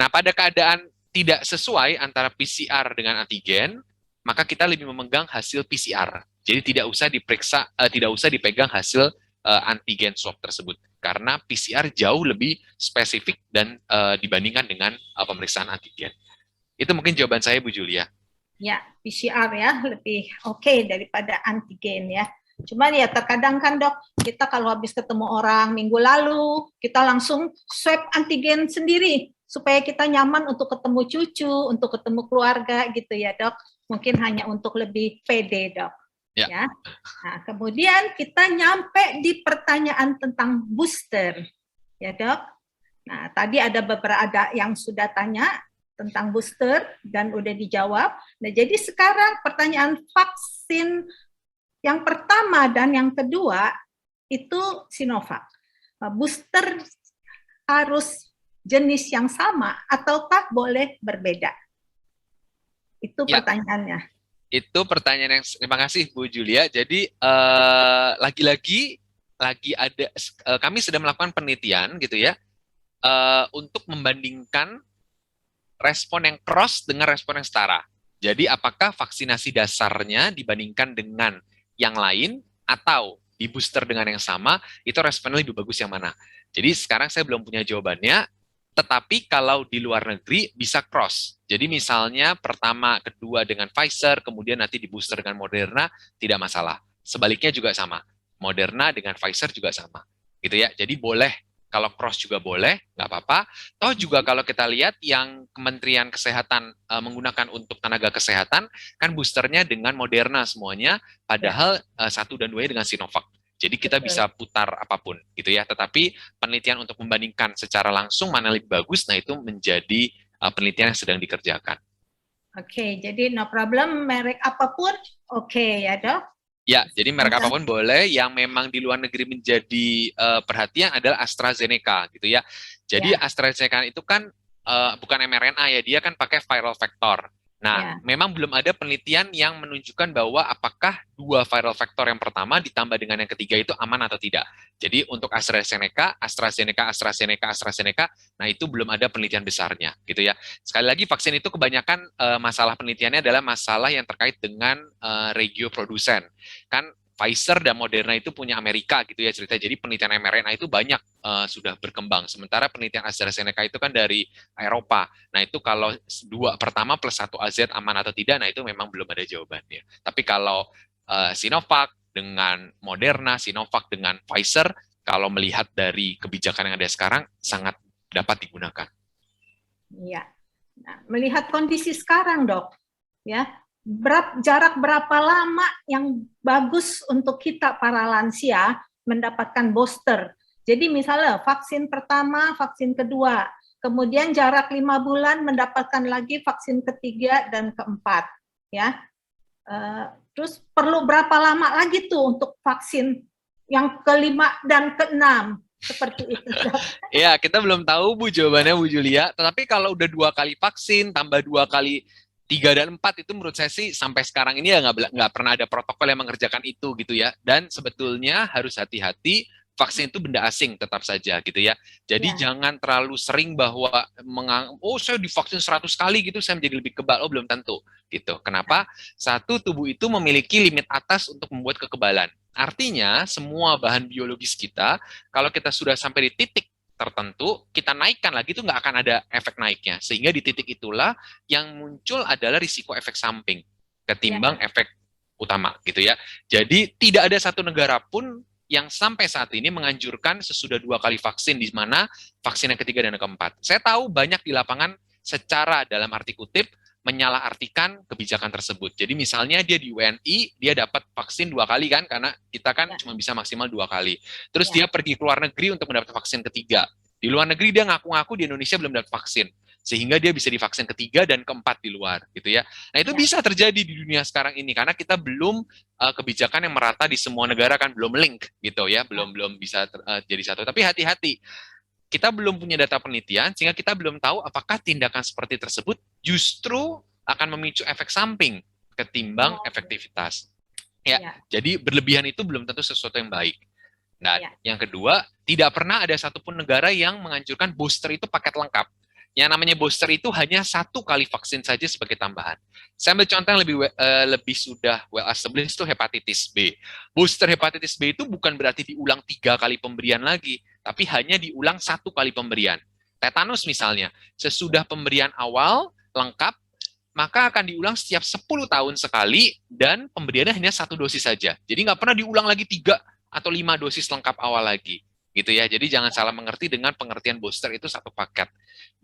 Nah, pada keadaan tidak sesuai antara PCR dengan antigen, maka kita lebih memegang hasil PCR. Jadi tidak usah dipegang hasil antigen swab tersebut karena PCR jauh lebih spesifik dan dibandingkan dengan pemeriksaan antigen. Itu mungkin jawaban saya, Bu Julia. Ya, PCR ya lebih oke daripada antigen ya. Cuman ya terkadang kan dok, kita kalau habis ketemu orang minggu lalu, kita langsung swab antigen sendiri supaya kita nyaman untuk ketemu cucu, untuk ketemu keluarga gitu ya dok. Mungkin hanya untuk lebih pede dok. Ya. Nah, kemudian kita nyampe di pertanyaan tentang booster, ya dok. Nah, tadi ada beberapa yang sudah tanya tentang booster dan udah dijawab. Nah, jadi sekarang pertanyaan vaksin yang pertama dan yang kedua itu Sinovac. Booster harus jenis yang sama ataukah boleh berbeda? Itu pertanyaannya. Itu pertanyaan yang terima kasih Bu Julia. Jadi lagi-lagi ada kami sedang melakukan penelitian gitu ya untuk membandingkan respon yang cross dengan respon yang setara. Jadi apakah vaksinasi dasarnya dibandingkan dengan yang lain atau di booster dengan yang sama itu responnya lebih bagus yang mana? Jadi sekarang saya belum punya jawabannya. Tetapi kalau di luar negeri bisa cross. Jadi misalnya pertama, kedua dengan Pfizer, kemudian nanti di booster dengan Moderna, tidak masalah. Sebaliknya juga sama. Moderna dengan Pfizer juga sama. Gitu ya. Jadi boleh, kalau cross juga boleh, nggak apa-apa. Toh juga kalau kita lihat yang Kementerian Kesehatan menggunakan untuk tenaga kesehatan, kan boosternya dengan Moderna semuanya, padahal 1 dan 2 dengan Sinovac. Jadi kita bisa putar apapun gitu ya. Tetapi penelitian untuk membandingkan secara langsung mana lebih bagus, nah itu menjadi penelitian yang sedang dikerjakan. Oke, jadi no problem merek apapun oke ya dok? Ya, jadi merek apapun boleh. Yang memang di luar negeri menjadi perhatian adalah AstraZeneca gitu ya. Jadi AstraZeneca itu kan bukan mRNA ya, dia kan pakai viral vector. Nah, memang belum ada penelitian yang menunjukkan bahwa apakah 2 viral vector yang pertama ditambah dengan yang ketiga itu aman atau tidak. Jadi untuk AstraZeneca, nah itu belum ada penelitian besarnya, gitu ya. Sekali lagi vaksin itu kebanyakan masalah penelitiannya adalah masalah yang terkait dengan regio produsen. Kan Pfizer dan Moderna itu punya Amerika gitu ya cerita. Jadi penelitian mRNA itu banyak sudah berkembang. Sementara penelitian AstraZeneca itu kan dari Eropa. Nah itu kalau 2 pertama plus 1 AZ aman atau tidak, nah itu memang belum ada jawabannya. Tapi kalau Sinovac dengan Moderna, Sinovac dengan Pfizer, kalau melihat dari kebijakan yang ada sekarang sangat dapat digunakan. Iya. Nah, melihat kondisi sekarang dok, ya. Jarak berapa lama yang bagus untuk kita para lansia mendapatkan booster. Jadi misalnya vaksin pertama, vaksin kedua, kemudian jarak 5 bulan mendapatkan lagi vaksin ketiga dan keempat, ya. Terus perlu berapa lama lagi tuh untuk vaksin yang kelima dan keenam seperti itu? Ya, kita belum tahu Bu jawabannya Bu Julia. Tetapi kalau udah 2 kali vaksin tambah 2 kali 3 dan 4 itu menurut saya sih sampai sekarang ini ya nggak pernah ada protokol yang mengerjakan itu gitu ya. Dan sebetulnya harus hati-hati, vaksin itu benda asing tetap saja gitu ya. Jadi jangan terlalu sering bahwa saya divaksin 100 kali gitu saya menjadi lebih kebal. Oh belum tentu gitu. Kenapa? Satu, tubuh itu memiliki limit atas untuk membuat kekebalan. Artinya semua bahan biologis kita kalau kita sudah sampai di titik tertentu, kita naikkan lagi itu nggak akan ada efek naiknya. Sehingga di titik itulah yang muncul adalah risiko efek samping ketimbang efek utama gitu ya. Jadi tidak ada satu negara pun yang sampai saat ini menganjurkan sesudah 2 kali vaksin, di mana vaksin yang ketiga dan yang keempat. Saya tahu banyak di lapangan secara dalam arti kutip menyalahartikan kebijakan tersebut. Jadi misalnya dia di UNI, dia dapat vaksin 2 kali kan, karena kita kan cuma bisa maksimal 2 kali. Terus dia pergi ke luar negeri untuk mendapat vaksin ketiga. Di luar negeri dia ngaku-ngaku di Indonesia belum dapat vaksin, sehingga dia bisa divaksin ketiga dan keempat di luar, gitu ya. Nah itu bisa terjadi di dunia sekarang ini, karena kita belum kebijakan yang merata di semua negara kan, belum link gitu ya, belum bisa jadi satu. Tapi hati-hati, kita belum punya data penelitian, sehingga kita belum tahu apakah tindakan seperti tersebut justru akan memicu efek samping ketimbang efektivitas. Ya, jadi berlebihan itu belum tentu sesuatu yang baik. Nah, yang kedua, tidak pernah ada satupun negara yang menganjurkan booster itu paket lengkap. Yang namanya booster itu hanya 1 kali vaksin saja sebagai tambahan. Saya ambil contoh yang lebih sudah well established itu hepatitis B. Booster hepatitis B itu bukan berarti diulang 3 kali pemberian lagi, tapi hanya diulang 1 kali pemberian. Tetanus misalnya, sesudah pemberian awal lengkap, maka akan diulang setiap 10 tahun sekali dan pemberiannya hanya 1 dosis saja. Jadi nggak pernah diulang lagi 3 atau 5 dosis lengkap awal lagi. Gitu ya. Jadi jangan salah mengerti dengan pengertian booster itu 1 paket.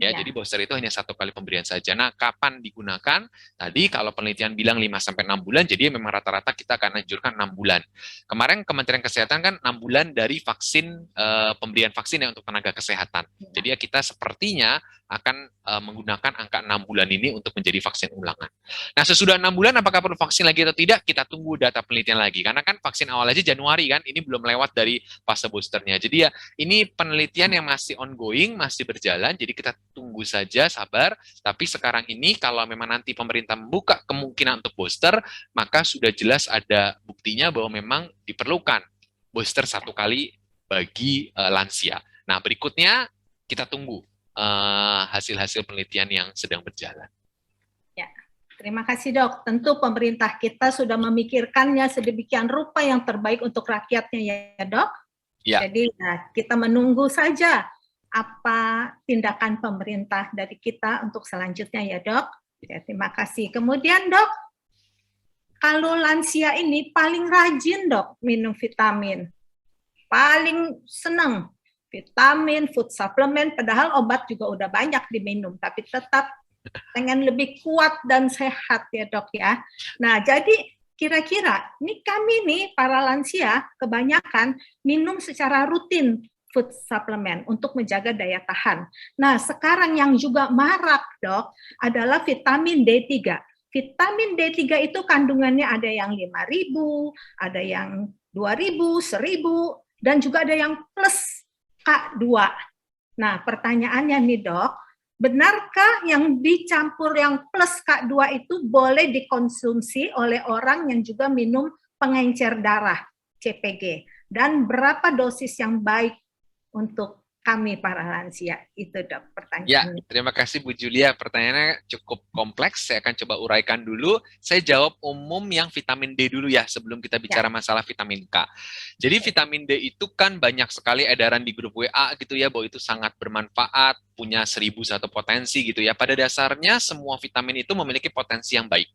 Ya, jadi booster itu hanya 1 kali pemberian saja. Nah, kapan digunakan? Tadi kalau penelitian bilang 5-6 bulan, jadi memang rata-rata kita akan anjurkan 6 bulan. Kemarin Kementerian Kesehatan kan 6 bulan dari vaksin, pemberian vaksin ya untuk tenaga kesehatan. Jadi ya kita sepertinya akan menggunakan angka 6 bulan ini untuk menjadi vaksin ulangan. Nah, sesudah 6 bulan apakah perlu vaksin lagi atau tidak? Kita tunggu data penelitian lagi. Karena kan vaksin awal aja Januari kan, ini belum lewat dari fase boosternya. Jadi ya ini penelitian yang masih ongoing, masih berjalan, jadi kita tunggu saja, sabar. Tapi sekarang ini kalau memang nanti pemerintah membuka kemungkinan untuk booster, maka sudah jelas ada buktinya bahwa memang diperlukan booster 1 kali bagi lansia. Nah, berikutnya kita tunggu hasil-hasil penelitian yang sedang berjalan. Ya, terima kasih dok. Tentu pemerintah kita sudah memikirkannya sedemikian rupa yang terbaik untuk rakyatnya ya dok. Ya. Jadi kita menunggu saja apa tindakan pemerintah dari kita untuk selanjutnya ya dok. Ya, terima kasih. Kemudian dok, kalau lansia ini paling rajin dok minum vitamin, paling senang vitamin, food supplement, padahal obat juga udah banyak diminum, tapi tetap pengen lebih kuat dan sehat ya dok ya. Nah jadi kira-kira ini kami nih para lansia kebanyakan minum secara rutin food supplement untuk menjaga daya tahan. Nah sekarang yang juga marak dok adalah vitamin D3. Vitamin D3 itu kandungannya ada yang 5.000, ada yang 2.000, 1.000, dan juga ada yang plus K2. Nah, pertanyaannya nih dok, benarkah yang dicampur yang plus K2 itu boleh dikonsumsi oleh orang yang juga minum pengencer darah, CPG? Dan berapa dosis yang baik untuk kami para lansia? Itu dok pertanyaannya. Ya, terima kasih Bu Julia. Pertanyaannya cukup kompleks. Saya akan coba uraikan dulu. Saya jawab umum yang vitamin D dulu ya, sebelum kita bicara masalah vitamin K. Jadi vitamin D itu kan banyak sekali edaran di grup WA gitu ya, bahwa itu sangat bermanfaat, punya 1001 potensi gitu ya. Pada dasarnya semua vitamin itu memiliki potensi yang baik.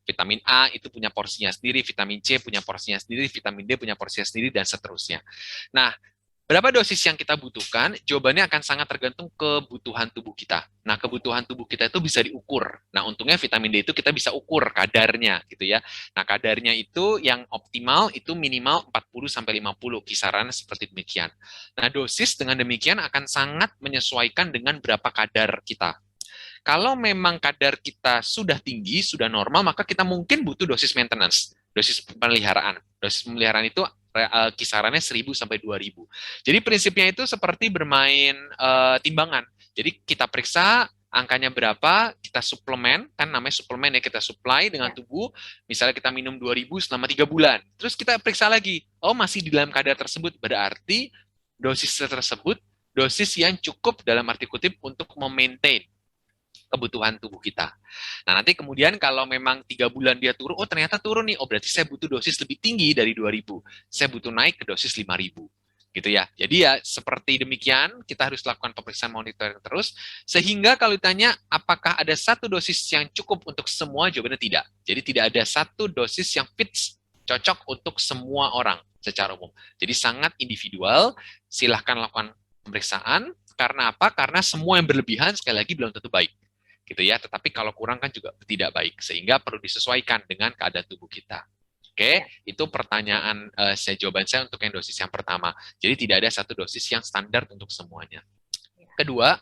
Vitamin A itu punya porsinya sendiri, vitamin C punya porsinya sendiri, vitamin D punya porsinya sendiri, dan seterusnya. Nah, berapa dosis yang kita butuhkan? Jawabannya akan sangat tergantung kebutuhan tubuh kita. Nah, kebutuhan tubuh kita itu bisa diukur. Nah, untungnya vitamin D itu kita bisa ukur kadarnya gitu ya. Nah, kadarnya itu yang optimal itu minimal 40-50, kisaran seperti demikian. Nah, dosis dengan demikian akan sangat menyesuaikan dengan berapa kadar kita. Kalau memang kadar kita sudah tinggi, sudah normal, maka kita mungkin butuh dosis maintenance, dosis pemeliharaan. Dosis pemeliharaan itu kisarannya 1.000 sampai 2.000. Jadi prinsipnya itu seperti bermain timbangan. Jadi kita periksa angkanya berapa, kita suplemen, kan namanya suplemen ya, kita supply dengan tubuh, misalnya kita minum 2.000 selama 3 bulan. Terus kita periksa lagi, oh masih di dalam kadar tersebut, berarti dosis tersebut dosis yang cukup dalam arti kutip untuk memaintain kebutuhan tubuh kita. Nah, nanti kemudian kalau memang 3 bulan dia turun, oh ternyata turun nih, oh berarti saya butuh dosis lebih tinggi dari 2.000. Saya butuh naik ke dosis 5.000. Gitu ya. Jadi ya seperti demikian, kita harus lakukan pemeriksaan monitoring terus, sehingga kalau ditanya apakah ada satu dosis yang cukup untuk semua, jawabannya tidak. Jadi tidak ada satu dosis yang fix cocok untuk semua orang secara umum. Jadi sangat individual, silahkan lakukan pemeriksaan. Karena apa? Karena semua yang berlebihan sekali lagi belum tentu baik, gitu ya. Tetapi kalau kurang kan juga tidak baik, sehingga perlu disesuaikan dengan keadaan tubuh kita. Oke, itu pertanyaan jawaban saya untuk yang dosis yang pertama. Jadi tidak ada satu dosis yang standar untuk semuanya. Kedua,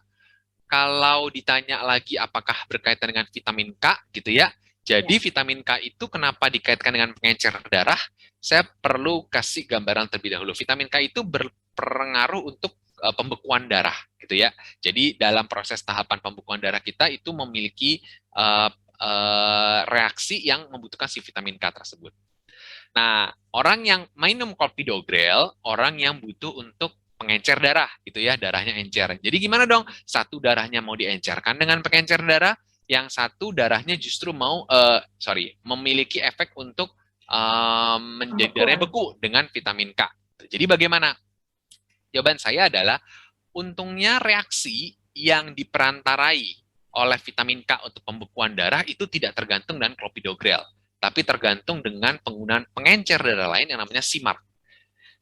kalau ditanya lagi apakah berkaitan dengan vitamin K, gitu ya. Jadi vitamin K itu kenapa dikaitkan dengan pengencer darah? Saya perlu kasih gambaran terlebih dahulu. Vitamin K itu berpengaruh untuk pembekuan darah, gitu ya. Jadi dalam proses tahapan pembekuan darah kita itu memiliki reaksi yang membutuhkan si vitamin K tersebut. Nah, orang yang minum clopidogrel, orang yang butuh untuk pengencer darah, gitu ya, darahnya encer. Jadi gimana dong? Satu darahnya mau diencerkan dengan pengencer darah, yang satu darahnya justru mau, memiliki efek untuk menjadi darahnya beku dengan vitamin K. Jadi bagaimana? Jawaban saya adalah, untungnya reaksi yang diperantarai oleh vitamin K untuk pembekuan darah itu tidak tergantung dengan clopidogrel, tapi tergantung dengan penggunaan pengencer darah lain yang namanya SIMARC.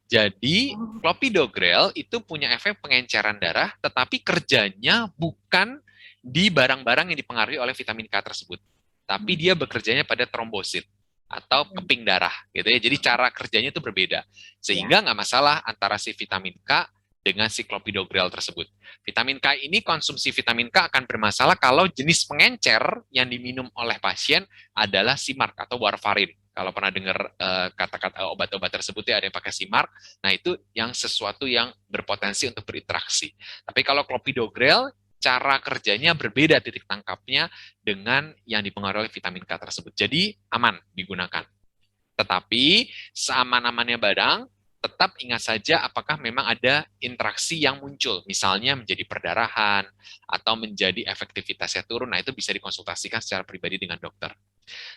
Jadi, clopidogrel itu punya efek pengenceran darah, tetapi kerjanya bukan di barang-barang yang dipengaruhi oleh vitamin K tersebut, tapi dia bekerjanya pada trombosit atau keping darah, gitu ya. Jadi cara kerjanya itu berbeda, sehingga nggak masalah antara si vitamin K dengan si clopidogrel tersebut. Vitamin K ini, konsumsi vitamin K akan bermasalah kalau jenis pengencer yang diminum oleh pasien adalah SIMARC atau warfarin. Kalau pernah dengar kata-kata obat-obat tersebut ya, ada yang pakai SIMARC, nah itu yang sesuatu yang berpotensi untuk berinteraksi. Tapi kalau clopidogrel, cara kerjanya berbeda titik tangkapnya dengan yang dipengaruhi oleh vitamin K tersebut. Jadi aman digunakan. Tetapi seaman-amannya badang, tetap ingat saja apakah memang ada interaksi yang muncul, misalnya menjadi perdarahan atau menjadi efektivitasnya turun. Nah, itu bisa dikonsultasikan secara pribadi dengan dokter.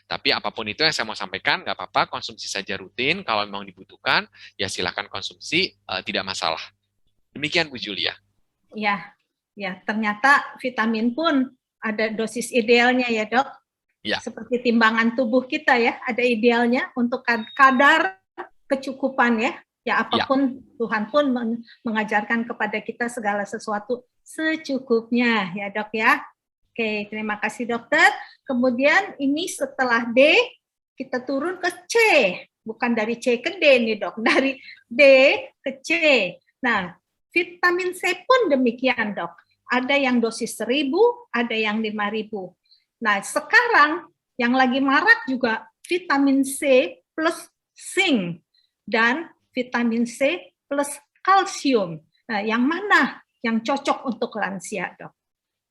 Tapi apapun itu yang saya mau sampaikan, nggak apa-apa, konsumsi saja rutin. Kalau memang dibutuhkan, ya silakan konsumsi, tidak masalah. Demikian Bu Julia. Ya, ternyata vitamin pun ada dosis idealnya ya dok. Ya. Seperti timbangan tubuh kita ya, ada idealnya untuk kadar kecukupan ya. Ya apapun Tuhan pun mengajarkan kepada kita segala sesuatu secukupnya ya dok ya. Oke, terima kasih dokter. Kemudian ini setelah D, kita turun ke C. Bukan dari C ke D nih dok, dari D ke C. Nah, vitamin C pun demikian dok. Ada yang dosis 1000, ada yang 5000. Nah, sekarang yang lagi marak juga vitamin C plus zinc dan vitamin C plus kalsium. Nah, yang mana yang cocok untuk lansia, dok?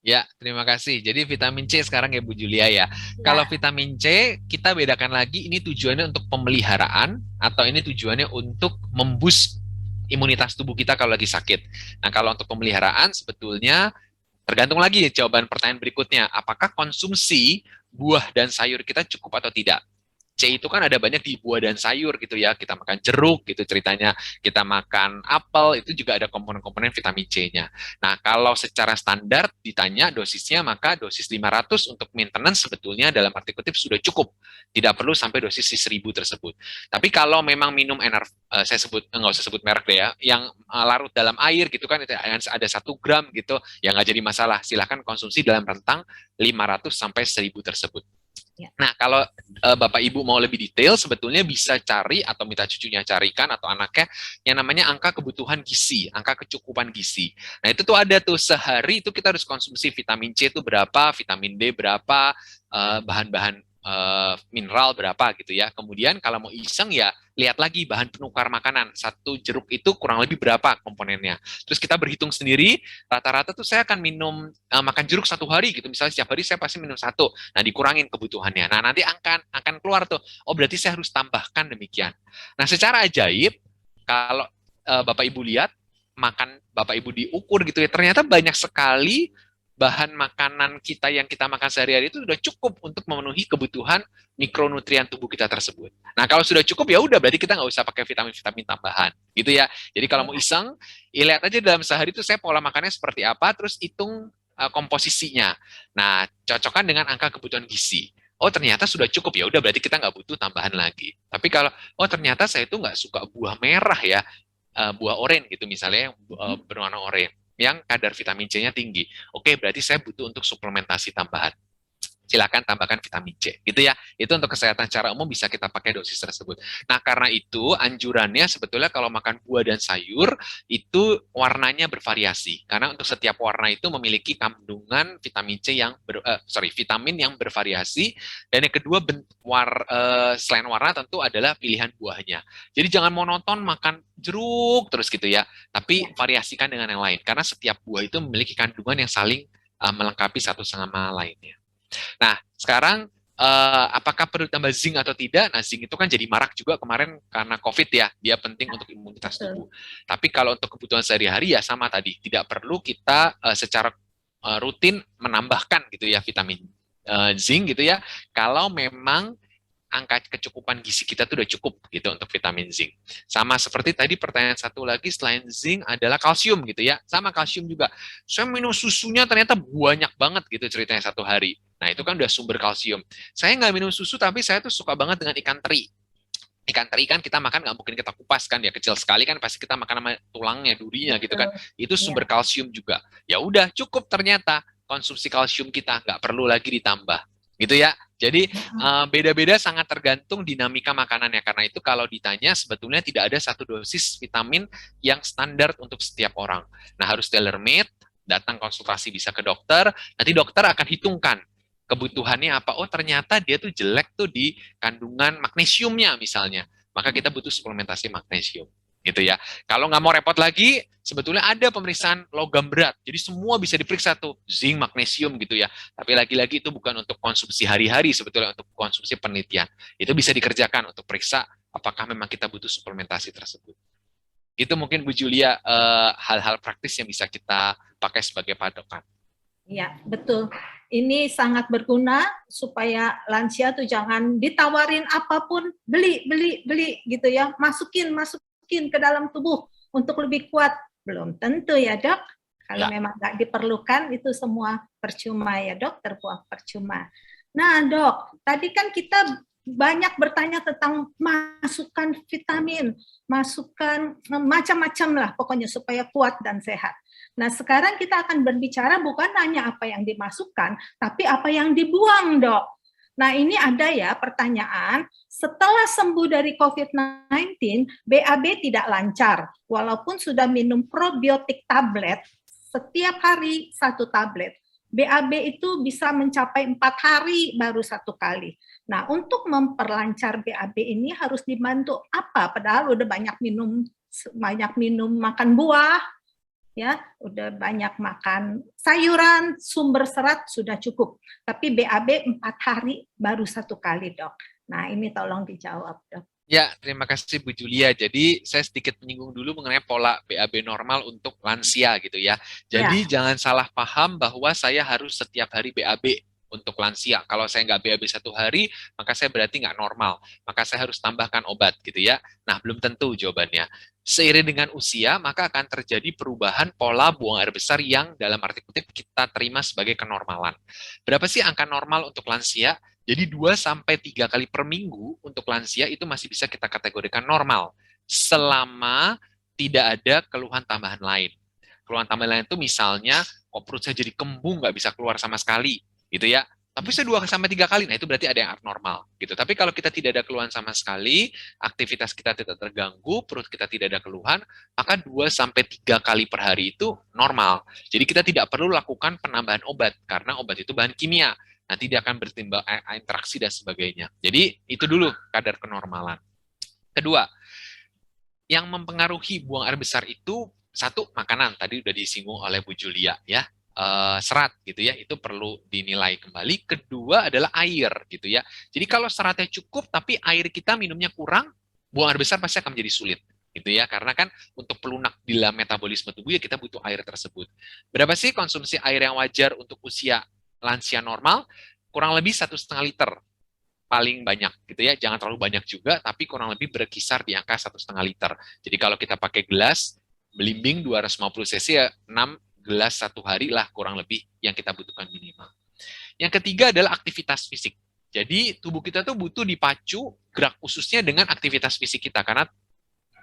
Ya, terima kasih. Jadi vitamin C sekarang ya Bu Julia ya. Kalau vitamin C, kita bedakan lagi ini tujuannya untuk pemeliharaan atau ini tujuannya untuk memboost imunitas tubuh kita kalau lagi sakit. Nah, kalau untuk pemeliharaan sebetulnya tergantung lagi jawaban pertanyaan berikutnya. Apakah konsumsi buah dan sayur kita cukup atau tidak? C itu kan ada banyak di buah dan sayur gitu ya. Kita makan jeruk gitu ceritanya, kita makan apel, itu juga ada komponen-komponen vitamin C-nya. Nah, kalau secara standar ditanya dosisnya, maka dosis 500 untuk maintenance sebetulnya dalam arti kutip sudah cukup. Tidak perlu sampai dosis 1000 tersebut. Tapi kalau memang minum saya sebut, nggak usah sebut merek deh ya, yang larut dalam air gitu kan, ada 1 gram gitu, ya nggak jadi masalah. Silahkan konsumsi dalam rentang 500 sampai 1000 tersebut. Nah, kalau Bapak Ibu mau lebih detail, sebetulnya bisa cari atau minta cucunya carikan atau anaknya yang namanya angka kebutuhan gizi, angka kecukupan gizi. Nah, itu tuh ada tuh sehari itu kita harus konsumsi vitamin C itu berapa, vitamin D berapa, bahan-bahan mineral berapa gitu ya. Kemudian kalau mau iseng ya lihat lagi bahan penukar makanan. 1 jeruk itu kurang lebih berapa komponennya. Terus kita berhitung sendiri, rata-rata tuh saya akan minum makan jeruk 1 hari gitu. Misalnya setiap hari saya pasti minum 1. Nah, dikurangin kebutuhannya. Nah, nanti akan keluar tuh. Oh, berarti saya harus tambahkan demikian. Nah, secara ajaib kalau Bapak Ibu lihat makan Bapak Ibu diukur gitu ya, ternyata banyak sekali bahan makanan kita yang kita makan sehari-hari itu sudah cukup untuk memenuhi kebutuhan mikronutrien tubuh kita tersebut. Nah, kalau sudah cukup ya udah berarti kita nggak usah pakai vitamin-vitamin tambahan, gitu ya. Jadi kalau mau iseng, lihat aja dalam sehari itu saya pola makannya seperti apa, terus hitung komposisinya. Nah, cocokkan dengan angka kebutuhan gizi. oh ternyata sudah cukup, ya udah berarti kita nggak butuh tambahan lagi. Tapi kalau oh ternyata saya itu nggak suka buah merah ya, buah oren gitu misalnya yang berwarna oren, yang kadar vitamin C-nya tinggi. Oke, berarti saya butuh untuk suplementasi tambahan. Silakan tambahkan vitamin C, gitu ya. Itu untuk kesehatan secara umum bisa kita pakai dosis tersebut. Nah, karena itu anjurannya sebetulnya kalau makan buah dan sayur itu warnanya bervariasi. Karena untuk setiap warna itu memiliki kandungan vitamin C yang vitamin yang bervariasi. Dan yang kedua selain warna tentu adalah pilihan buahnya. Jadi jangan monoton makan jeruk terus gitu ya, tapi variasikan dengan yang lain. Karena setiap buah itu memiliki kandungan yang saling melengkapi satu sama lainnya. Nah, sekarang apakah perlu tambah zinc atau tidak? Nah, zinc itu kan jadi marak juga kemarin karena COVID ya, dia penting untuk imunitas tubuh. Tapi kalau untuk kebutuhan sehari-hari ya sama tadi, tidak perlu kita secara rutin menambahkan gitu ya vitamin zinc gitu ya, kalau memang angka kecukupan gizi kita tuh udah cukup gitu untuk vitamin zinc. Sama seperti tadi pertanyaan satu lagi selain zinc adalah kalsium gitu ya. Sama kalsium juga. Saya minum susunya ternyata banyak banget gitu ceritanya satu hari. Nah itu kan udah sumber kalsium. Saya nggak minum susu tapi saya tuh suka banget dengan ikan teri. Ikan teri kan kita makan nggak mungkin kita kupas kan, ya kecil sekali kan pasti kita makan sama tulangnya, durinya gitu kan. Itu sumber kalsium juga. Ya udah cukup ternyata konsumsi kalsium kita, nggak perlu lagi ditambah gitu ya. Jadi beda-beda sangat tergantung dinamika makanannya. Karena itu kalau ditanya sebetulnya tidak ada satu dosis vitamin yang standar untuk setiap orang. Nah harus tailor-made, datang konsultasi bisa ke dokter, nanti dokter akan hitungkan kebutuhannya apa. Oh ternyata dia tuh jelek tuh di kandungan magnesiumnya misalnya. Maka kita butuh suplementasi magnesium. Gitu ya. Kalau nggak mau repot lagi, sebetulnya ada pemeriksaan logam berat. Jadi semua bisa diperiksa tuh, zinc, magnesium gitu ya. Tapi lagi-lagi itu bukan untuk konsumsi hari-hari, sebetulnya untuk konsumsi penelitian. Itu bisa dikerjakan untuk periksa apakah memang kita butuh suplementasi tersebut. Itu mungkin Bu Julia hal-hal praktis yang bisa kita pakai sebagai patokan. Ya, betul. Ini sangat berguna supaya lansia tuh jangan ditawarin apapun, beli gitu ya, masukin ke dalam tubuh untuk lebih kuat. Belum tentu ya dok, kalau memang nggak diperlukan itu semua percuma ya dok, terbuang percuma. Nah dok, tadi kan kita banyak bertanya tentang masukan vitamin, masukan macam-macam lah pokoknya supaya kuat dan sehat. Nah sekarang kita akan berbicara bukan hanya apa yang dimasukkan, tapi apa yang dibuang dok. Nah ini ada ya pertanyaan, setelah sembuh dari COVID-19, BAB tidak lancar, walaupun sudah minum probiotik tablet, setiap hari 1 tablet. BAB itu bisa mencapai 4 hari baru 1 kali. Nah untuk memperlancar BAB ini harus dibantu apa? Padahal udah banyak minum makan buah, ya udah banyak makan sayuran, sumber serat sudah cukup. Tapi BAB 4 hari baru 1 kali dok. Nah ini tolong dijawab dok. Ya, terima kasih Bu Julia. Jadi saya sedikit menyinggung dulu mengenai pola BAB normal untuk lansia gitu ya. Jadi jangan salah paham bahwa saya harus setiap hari BAB untuk lansia. Kalau saya nggak BAB 1 hari, maka saya berarti nggak normal. Maka saya harus tambahkan obat gitu ya. Nah, belum tentu jawabannya. Seiring dengan usia, maka akan terjadi perubahan pola buang air besar yang dalam arti kutip kita terima sebagai kenormalan. Berapa sih angka normal untuk lansia? Jadi 2-3 kali per minggu untuk lansia itu masih bisa kita kategorikan normal. Selama tidak ada keluhan tambahan lain. Keluhan tambahan lain itu misalnya, kok perut saya jadi kembung, nggak bisa keluar sama sekali. Gitu ya. Tapi saya 2-3 kali, nah itu berarti ada yang abnormal. Gitu. Tapi kalau kita tidak ada keluhan sama sekali, aktivitas kita tidak terganggu, perut kita tidak ada keluhan, maka 2-3 kali per hari itu normal. Jadi kita tidak perlu lakukan penambahan obat, karena obat itu bahan kimia. Nanti dia akan bertimbang interaksi dan sebagainya. Jadi itu dulu kadar kenormalan. Kedua, yang mempengaruhi buang air besar itu, satu, makanan. Tadi udah disinggung oleh Bu Julia ya. Serat gitu ya, itu perlu dinilai kembali. Kedua adalah air gitu ya. Jadi kalau seratnya cukup tapi air kita minumnya kurang, buang air besar pasti akan menjadi sulit gitu ya, karena kan untuk pelunak di dalam metabolisme tubuh ya kita butuh air tersebut. Berapa sih konsumsi air yang wajar untuk usia lansia normal? Kurang lebih 1,5 liter paling banyak gitu ya, jangan terlalu banyak juga, tapi kurang lebih berkisar di angka 1,5 liter. Jadi kalau kita pakai gelas belimbing 250 cc ya 6 gelas 1 hari lah kurang lebih yang kita butuhkan minimal. Yang ketiga adalah aktivitas fisik. Jadi tubuh kita tuh butuh dipacu gerak ususnya dengan aktivitas fisik kita karena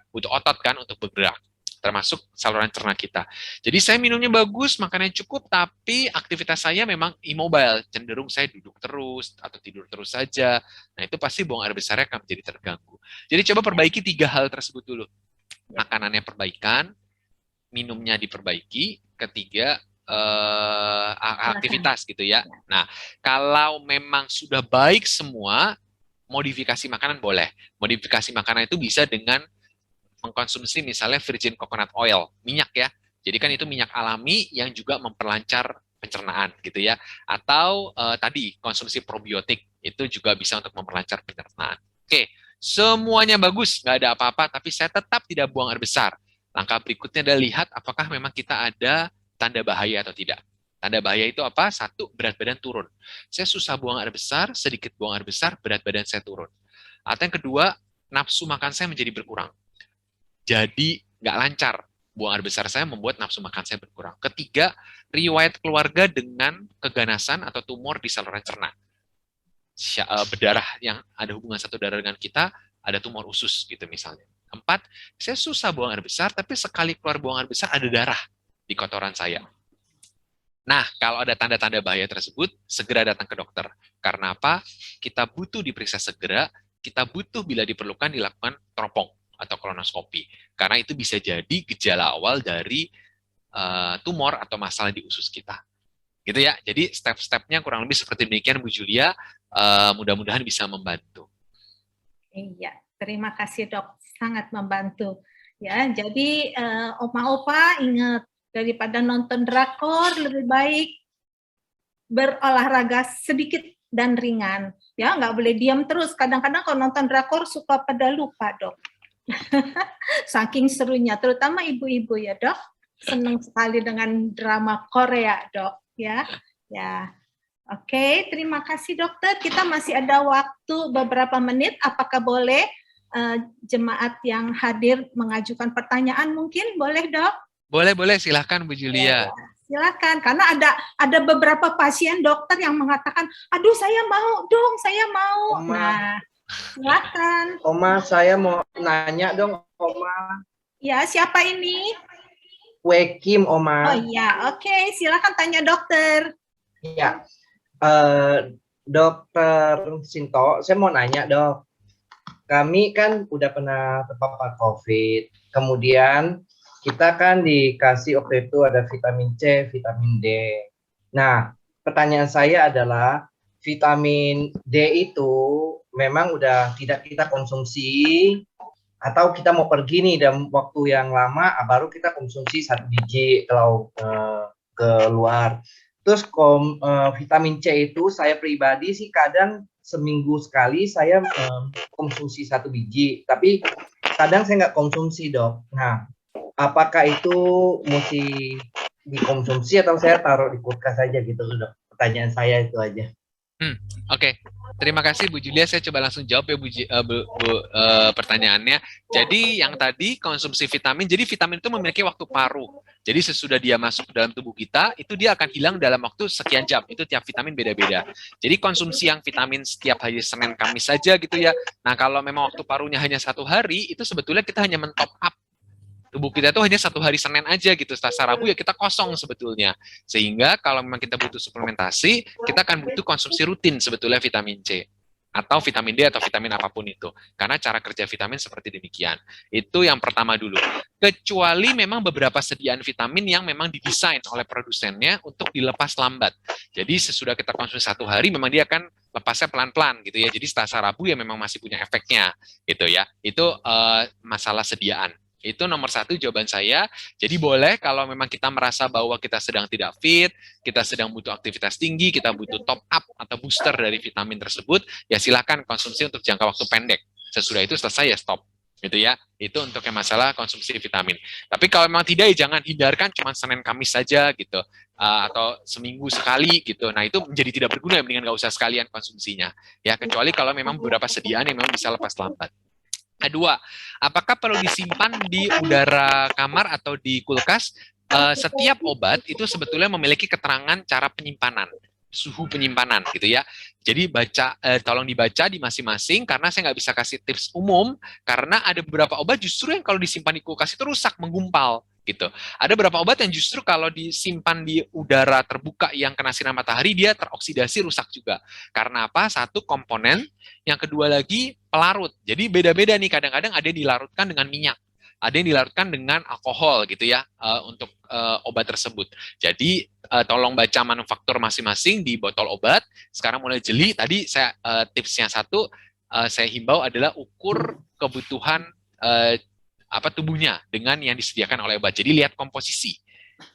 butuh otot kan untuk bergerak, termasuk saluran cerna kita. Jadi saya minumnya bagus, makannya cukup, tapi aktivitas saya memang immobile, cenderung saya duduk terus atau tidur terus saja. Nah itu pasti buang air besarnya akan menjadi terganggu. Jadi coba perbaiki 3 hal tersebut dulu. Makanannya perbaikan, minumnya diperbaiki, ketiga aktivitas gitu ya. Nah, kalau memang sudah baik semua, modifikasi makanan boleh. Modifikasi makanan itu bisa dengan mengkonsumsi misalnya virgin coconut oil, minyak ya. Jadi kan itu minyak alami yang juga memperlancar pencernaan gitu ya. Atau tadi konsumsi probiotik itu juga bisa untuk memperlancar pencernaan. Oke, semuanya bagus, nggak ada apa-apa, tapi saya tetap tidak buang air besar. Langkah berikutnya adalah lihat apakah memang kita ada tanda bahaya atau tidak. Tanda bahaya itu apa? 1, berat badan turun. Saya susah buang air besar, sedikit buang air besar, berat badan saya turun. Atau yang kedua, nafsu makan saya menjadi berkurang. Jadi nggak lancar. Buang air besar saya membuat nafsu makan saya berkurang. Ketiga, riwayat keluarga dengan keganasan atau tumor di saluran cerna. Berdarah yang ada hubungan satu darah dengan kita, ada tumor usus gitu misalnya. 4, saya susah buang air besar, tapi sekali keluar buang air besar ada darah di kotoran saya. Nah, kalau ada tanda-tanda bahaya tersebut, segera datang ke dokter. Karena apa? Kita butuh diperiksa segera, kita butuh bila diperlukan dilakukan teropong atau kolonoskopi. Karena itu bisa jadi gejala awal dari tumor atau masalah di usus kita. Gitu ya. Jadi step-stepnya kurang lebih seperti demikian Bu Julia. Mudah-mudahan bisa membantu. Iya, terima kasih Dok, sangat membantu. Ya, jadi Oma-opa ingat, daripada nonton drakor lebih baik berolahraga sedikit dan ringan. Ya, nggak boleh diam terus. Kadang-kadang kalau nonton drakor suka pada lupa, Dok. Saking serunya, terutama ibu-ibu ya, Dok. Senang sekali dengan drama Korea, Dok. Ya, ya. Oke, terima kasih dokter. Kita masih ada waktu beberapa menit. Apakah boleh jemaat yang hadir mengajukan pertanyaan mungkin? Boleh, Dok? Boleh, silahkan Bu Julia. Ya, silakan, karena ada beberapa pasien dokter yang mengatakan, aduh saya mau dong, saya mau. Oma. Nah, silakan. Oma, saya mau nanya dong, Oma. Ya, siapa ini? Wekim, Oma. Oh iya, oke, silakan tanya dokter. Iya, Dokter Sinto, saya mau nanya dok. Kami kan udah pernah terpapar COVID, kemudian kita kan dikasih waktu itu ada vitamin C, vitamin D. Nah, pertanyaan saya adalah vitamin D itu memang udah tidak kita konsumsi atau kita mau pergi nih dalam waktu yang lama baru kita konsumsi 1 biji kalau keluar. Terus vitamin C itu saya pribadi sih kadang seminggu sekali saya konsumsi 1 biji, tapi kadang saya nggak konsumsi dok. Nah, apakah itu mesti dikonsumsi atau saya taruh di kulkas saja gitu dok? Pertanyaan saya itu aja. Oke. Terima kasih Bu Julia, saya coba langsung jawab ya pertanyaannya. Jadi yang tadi konsumsi vitamin, jadi vitamin itu memiliki waktu paruh. Jadi sesudah dia masuk ke dalam tubuh kita, itu dia akan hilang dalam waktu sekian jam. Itu tiap vitamin beda-beda. Jadi konsumsi yang vitamin setiap hari Senin Kamis saja gitu ya. Nah kalau memang waktu paruhnya hanya 1 hari, itu sebetulnya kita hanya men-top up. Tubuh kita itu hanya 1 hari Senin aja gitu. Selasa Rabu ya kita kosong sebetulnya. Sehingga kalau memang kita butuh suplementasi, kita akan butuh konsumsi rutin sebetulnya vitamin C. Atau vitamin D atau vitamin apapun itu. Karena cara kerja vitamin seperti demikian. Itu yang pertama dulu. Kecuali memang beberapa sediaan vitamin yang memang didesain oleh produsennya untuk dilepas lambat. Jadi sesudah kita konsumsi 1 hari, memang dia akan lepasnya pelan-pelan gitu ya. Jadi Selasa Rabu ya memang masih punya efeknya gitu ya. Itu masalah sediaan. Itu nomor 1 jawaban saya. Jadi boleh kalau memang kita merasa bahwa kita sedang tidak fit, kita sedang butuh aktivitas tinggi, kita butuh top up atau booster dari vitamin tersebut, ya silakan konsumsi untuk jangka waktu pendek. Sesudah itu selesai ya stop. Gitu ya. Itu untuk yang masalah konsumsi vitamin. Tapi kalau memang tidak ya jangan hindarkan cuma Senin Kamis saja gitu. Atau seminggu sekali gitu. Nah itu menjadi tidak berguna, mendingan nggak usah sekalian konsumsinya. Ya kecuali kalau memang beberapa sediaan yang memang bisa lepas lambat. Kedua, apakah perlu disimpan di udara kamar atau di kulkas? Setiap obat itu sebetulnya memiliki keterangan cara penyimpanan. suhu penyimpanan gitu ya. Jadi tolong dibaca di masing-masing karena saya nggak bisa kasih tips umum karena ada beberapa obat justru yang kalau disimpan di kulkas itu rusak, menggumpal gitu. Ada beberapa obat yang justru kalau disimpan di udara terbuka yang kena sinar matahari dia teroksidasi, rusak juga. Karena apa? Satu, komponen, yang kedua lagi pelarut. Jadi beda-beda nih, kadang-kadang ada yang dilarutkan dengan minyak, ada yang dilarutkan dengan alkohol gitu ya untuk obat tersebut. Jadi tolong baca manufaktur masing-masing di botol obat. Sekarang mulai jeli. Tadi saya tipsnya satu, saya himbau adalah ukur kebutuhan tubuhnya dengan yang disediakan oleh obat. Jadi lihat komposisi.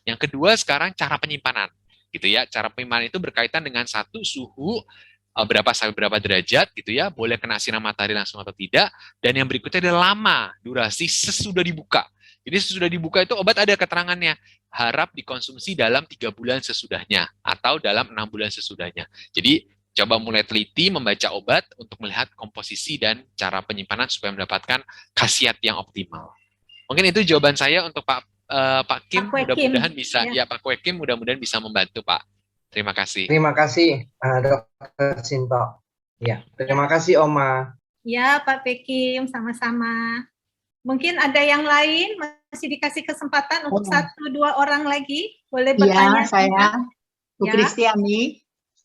Yang kedua sekarang cara penyimpanan, gitu ya. Cara penyimpanan itu berkaitan dengan satu, suhu berapa sampai berapa derajat, gitu ya. Boleh kena sinar matahari langsung atau tidak. Dan yang berikutnya adalah lama durasi sesudah dibuka. Jadi sesudah dibuka itu obat ada keterangannya. Harap dikonsumsi dalam 3 bulan sesudahnya atau dalam 6 bulan sesudahnya. Jadi coba mulai teliti membaca obat untuk melihat komposisi dan cara penyimpanan supaya mendapatkan khasiat yang optimal. Mungkin itu jawaban saya untuk Pak Kim. Mudah-mudahan bisa Pak Kue Kim mudah-mudahan bisa membantu Pak. Terima kasih. Terima kasih Dr. Sinto. Ya, terima kasih Oma. Ya Pak Pekim, sama-sama. Mungkin ada yang lain masih dikasih kesempatan untuk 1-2 orang lagi boleh bertanya. Iya, saya Bu Ya. Kristiani.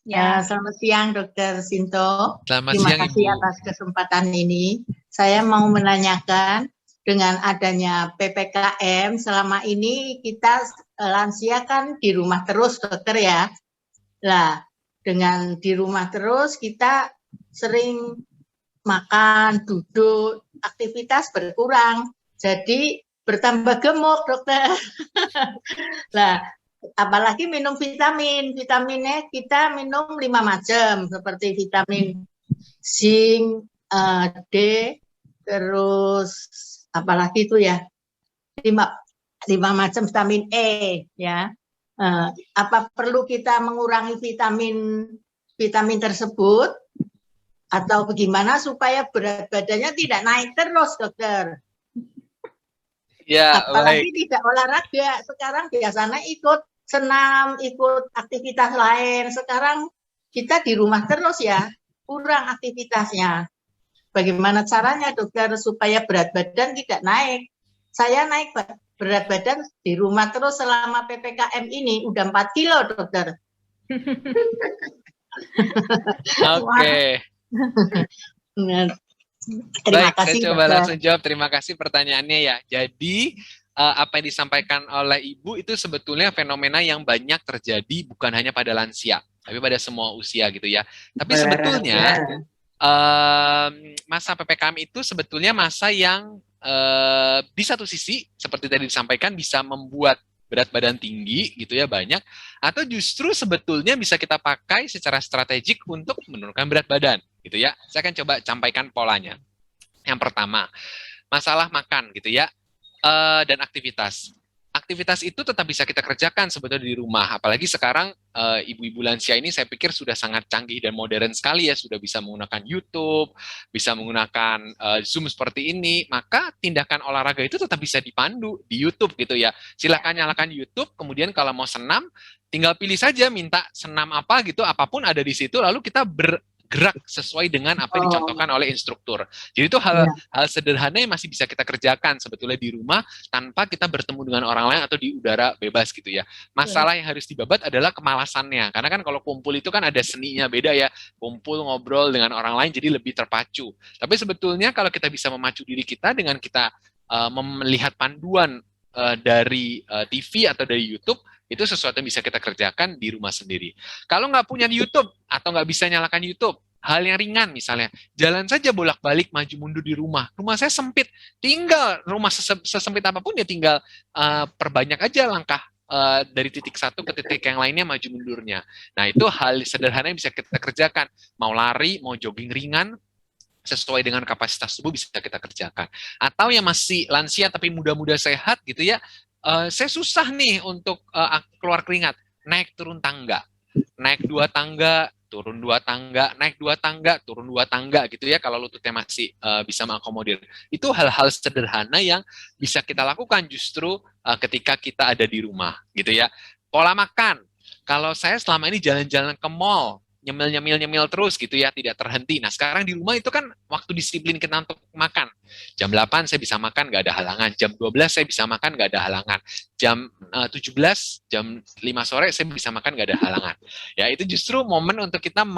Ya. Selamat siang Dr. Sinto. Selamat Terima siang, kasih Ibu. atas kesempatan ini. Saya mau menanyakan dengan adanya PPKM selama ini kita lansia kan di rumah terus dokter ya. Lah, dengan di rumah terus kita sering makan, duduk, aktivitas berkurang. Jadi bertambah gemuk dokter. Lah, apalagi minum vitaminnya kita minum 5 macam seperti vitamin zinc, D, terus apalagi itu ya 5 macam vitamin E ya. Apa perlu kita mengurangi vitamin tersebut atau bagaimana supaya berat badannya tidak naik terus dokter? Ya, Apalagi baik. tidak olahraga, sekarang biasanya ikut senam, ikut aktivitas lain. Sekarang kita di rumah terus ya, kurang aktivitasnya. Bagaimana caranya dokter supaya berat badan tidak naik? Saya naik berat badan di rumah terus selama PPKM ini, udah 4 kilo dokter. Oke. Terima Baik, kasih saya coba dokter. langsung jawab. Terima kasih pertanyaannya ya. Jadi apa yang disampaikan oleh Ibu itu sebetulnya fenomena yang banyak terjadi bukan hanya pada lansia, tapi pada semua usia gitu ya. Tapi sebetulnya masa PPKM itu sebetulnya masa yang di satu sisi seperti tadi disampaikan bisa membuat berat badan tinggi gitu ya banyak, atau justru sebetulnya bisa kita pakai secara strategik untuk menurunkan berat badan gitu ya. Saya akan coba sampaikan polanya. Yang pertama, masalah makan gitu ya, dan aktivitas. Aktivitas itu tetap bisa kita kerjakan sebetulnya di rumah. Apalagi sekarang ibu-ibu lansia ini saya pikir sudah sangat canggih dan modern sekali ya, sudah bisa menggunakan YouTube, bisa menggunakan Zoom seperti ini. Maka tindakan olahraga itu tetap bisa dipandu di YouTube gitu ya. Silakan nyalakan YouTube, kemudian kalau mau senam, tinggal pilih saja minta senam apa gitu, apapun ada di situ, lalu kita bergerak sesuai dengan apa yang dicontohkan oleh instruktur. Jadi itu hal sederhana yang masih bisa kita kerjakan sebetulnya di rumah tanpa kita bertemu dengan orang lain atau di udara bebas gitu ya. Masalah yang harus dibabat adalah kemalasannya. Karena kan kalau kumpul itu kan ada seninya beda ya. Kumpul ngobrol dengan orang lain jadi lebih terpacu. Tapi sebetulnya kalau kita bisa memacu diri kita dengan kita melihat panduan dari TV atau dari YouTube, itu sesuatu yang bisa kita kerjakan di rumah sendiri. Kalau nggak punya YouTube atau nggak bisa nyalakan YouTube, hal yang ringan misalnya, jalan saja bolak-balik maju mundur di rumah. Rumah saya sempit, tinggal rumah sesempit apapun ya tinggal perbanyak aja langkah dari titik satu ke titik yang lainnya maju mundurnya. Nah itu hal sederhana yang bisa kita kerjakan. Mau lari, mau jogging ringan, sesuai dengan kapasitas tubuh bisa kita kerjakan. Atau yang masih lansia tapi muda-muda sehat gitu ya, saya susah nih untuk keluar keringat, naik turun tangga, naik 2 tangga, turun 2 tangga, naik 2 tangga, turun 2 tangga gitu ya, kalau lututnya masih bisa mengakomodir. Itu hal-hal sederhana yang bisa kita lakukan justru ketika kita ada di rumah gitu ya. Pola makan, Kalau saya selama ini jalan-jalan ke mall, nyemil terus gitu ya, tidak terhenti. Nah, sekarang di rumah itu kan waktu disiplin kita untuk makan. Jam 8 saya bisa makan, nggak ada halangan. Jam 12 saya bisa makan, nggak ada halangan. Jam 17, jam 5 sore saya bisa makan, nggak ada halangan. Ya, itu justru momen untuk kita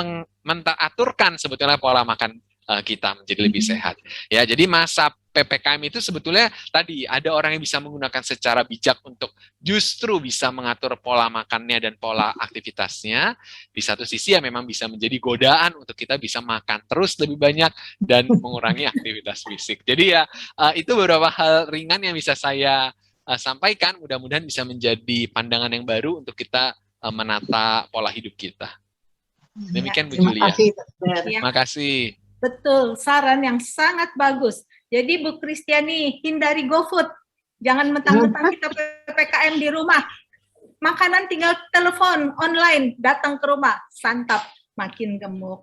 mengaturkan sebetulnya pola makan kita menjadi lebih sehat. Ya, jadi masa PPKM itu sebetulnya tadi ada orang yang bisa menggunakan secara bijak untuk justru bisa mengatur pola makannya dan pola aktivitasnya. Di satu sisi ya memang bisa menjadi godaan untuk kita bisa makan terus lebih banyak dan mengurangi aktivitas fisik. Jadi ya itu beberapa hal ringan yang bisa saya sampaikan. Mudah-mudahan bisa menjadi pandangan yang baru untuk kita menata pola hidup kita. Demikian Bu Terima Julia. kasih, Dokter. Terima kasih. Betul, saran yang sangat bagus. Jadi Bu Kristiani, hindari GoFood. Jangan mentang-mentang kita PPKM di rumah. Makanan tinggal telepon online, datang ke rumah, santap, makin gemuk.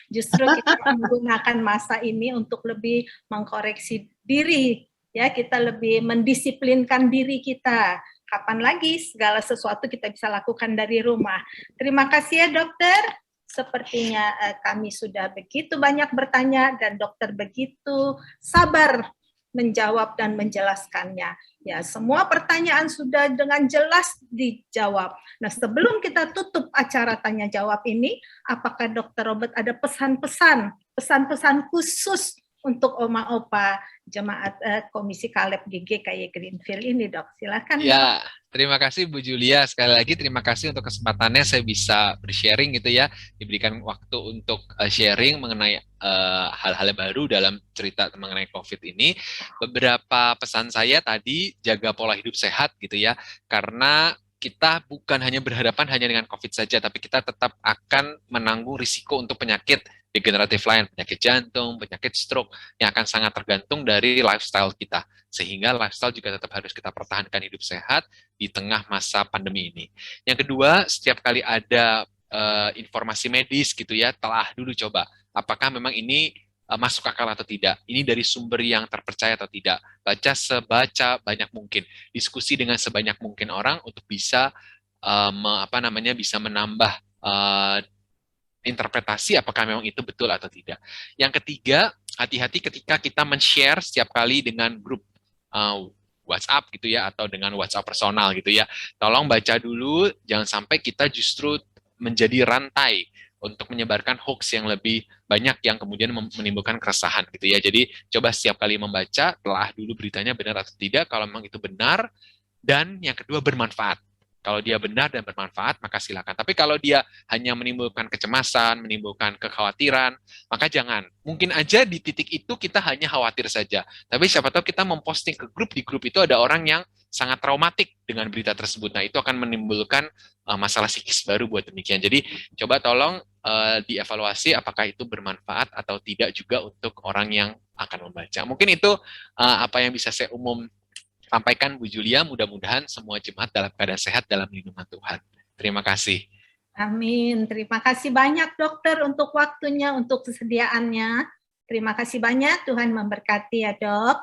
Justru kita menggunakan masa ini untuk lebih mengkoreksi diri. Ya, kita lebih mendisiplinkan diri kita. Kapan lagi segala sesuatu kita bisa lakukan dari rumah. Terima kasih ya dokter. Sepertinya kami sudah begitu banyak bertanya dan dokter begitu sabar menjawab dan menjelaskannya. Ya, semua pertanyaan sudah dengan jelas dijawab. Nah, sebelum kita tutup acara tanya jawab ini, apakah Dokter Robert ada pesan-pesan khusus untuk oma opa jemaat Komisi Kaleb di GKY Greenfield ini, Dok? Silakan. Ya, terima kasih Bu Julia. Sekali lagi terima kasih untuk kesempatannya saya bisa bersharing gitu ya, diberikan waktu untuk sharing mengenai hal-hal baru dalam cerita mengenai COVID ini. Beberapa pesan saya tadi, jaga pola hidup sehat gitu ya, karena kita bukan hanya berhadapan hanya dengan COVID saja, tapi kita tetap akan menanggung risiko untuk penyakit degeneratif lain, penyakit jantung, penyakit stroke, yang akan sangat tergantung dari lifestyle kita. Sehingga lifestyle juga tetap harus kita pertahankan hidup sehat di tengah masa pandemi ini. Yang kedua, setiap kali ada informasi medis gitu ya, telah dulu coba, apakah memang ini masuk akal atau tidak, ini dari sumber yang terpercaya atau tidak, baca sebaca banyak mungkin, diskusi dengan sebanyak mungkin orang untuk bisa bisa menambah interpretasi apakah memang itu betul atau tidak. Yang ketiga, hati-hati ketika kita men-share setiap kali dengan grup WhatsApp gitu ya, atau dengan WhatsApp personal gitu ya. Tolong baca dulu, jangan sampai kita justru menjadi rantai untuk menyebarkan hoax yang lebih banyak yang kemudian menimbulkan keresahan gitu ya. Jadi coba setiap kali membaca, telah dulu beritanya benar atau tidak, kalau memang itu benar, dan yang kedua bermanfaat. Kalau dia benar dan bermanfaat, maka silakan. Tapi kalau dia hanya menimbulkan kecemasan, menimbulkan kekhawatiran, maka jangan. Mungkin aja di titik itu kita hanya khawatir saja. Tapi siapa tahu kita memposting ke grup, di grup itu ada orang yang sangat traumatik dengan berita tersebut. Nah, itu akan menimbulkan masalah psikis baru buat demikian. Jadi, coba tolong dievaluasi apakah itu bermanfaat atau tidak juga untuk orang yang akan membaca. Mungkin itu apa yang bisa saya sampaikan Bu Julia, mudah-mudahan semua jemaat dalam keadaan sehat dalam lindungan Tuhan. Terima kasih. Amin. Terima kasih banyak dokter untuk waktunya, untuk kesediaannya. Terima kasih banyak, Tuhan memberkati ya dok.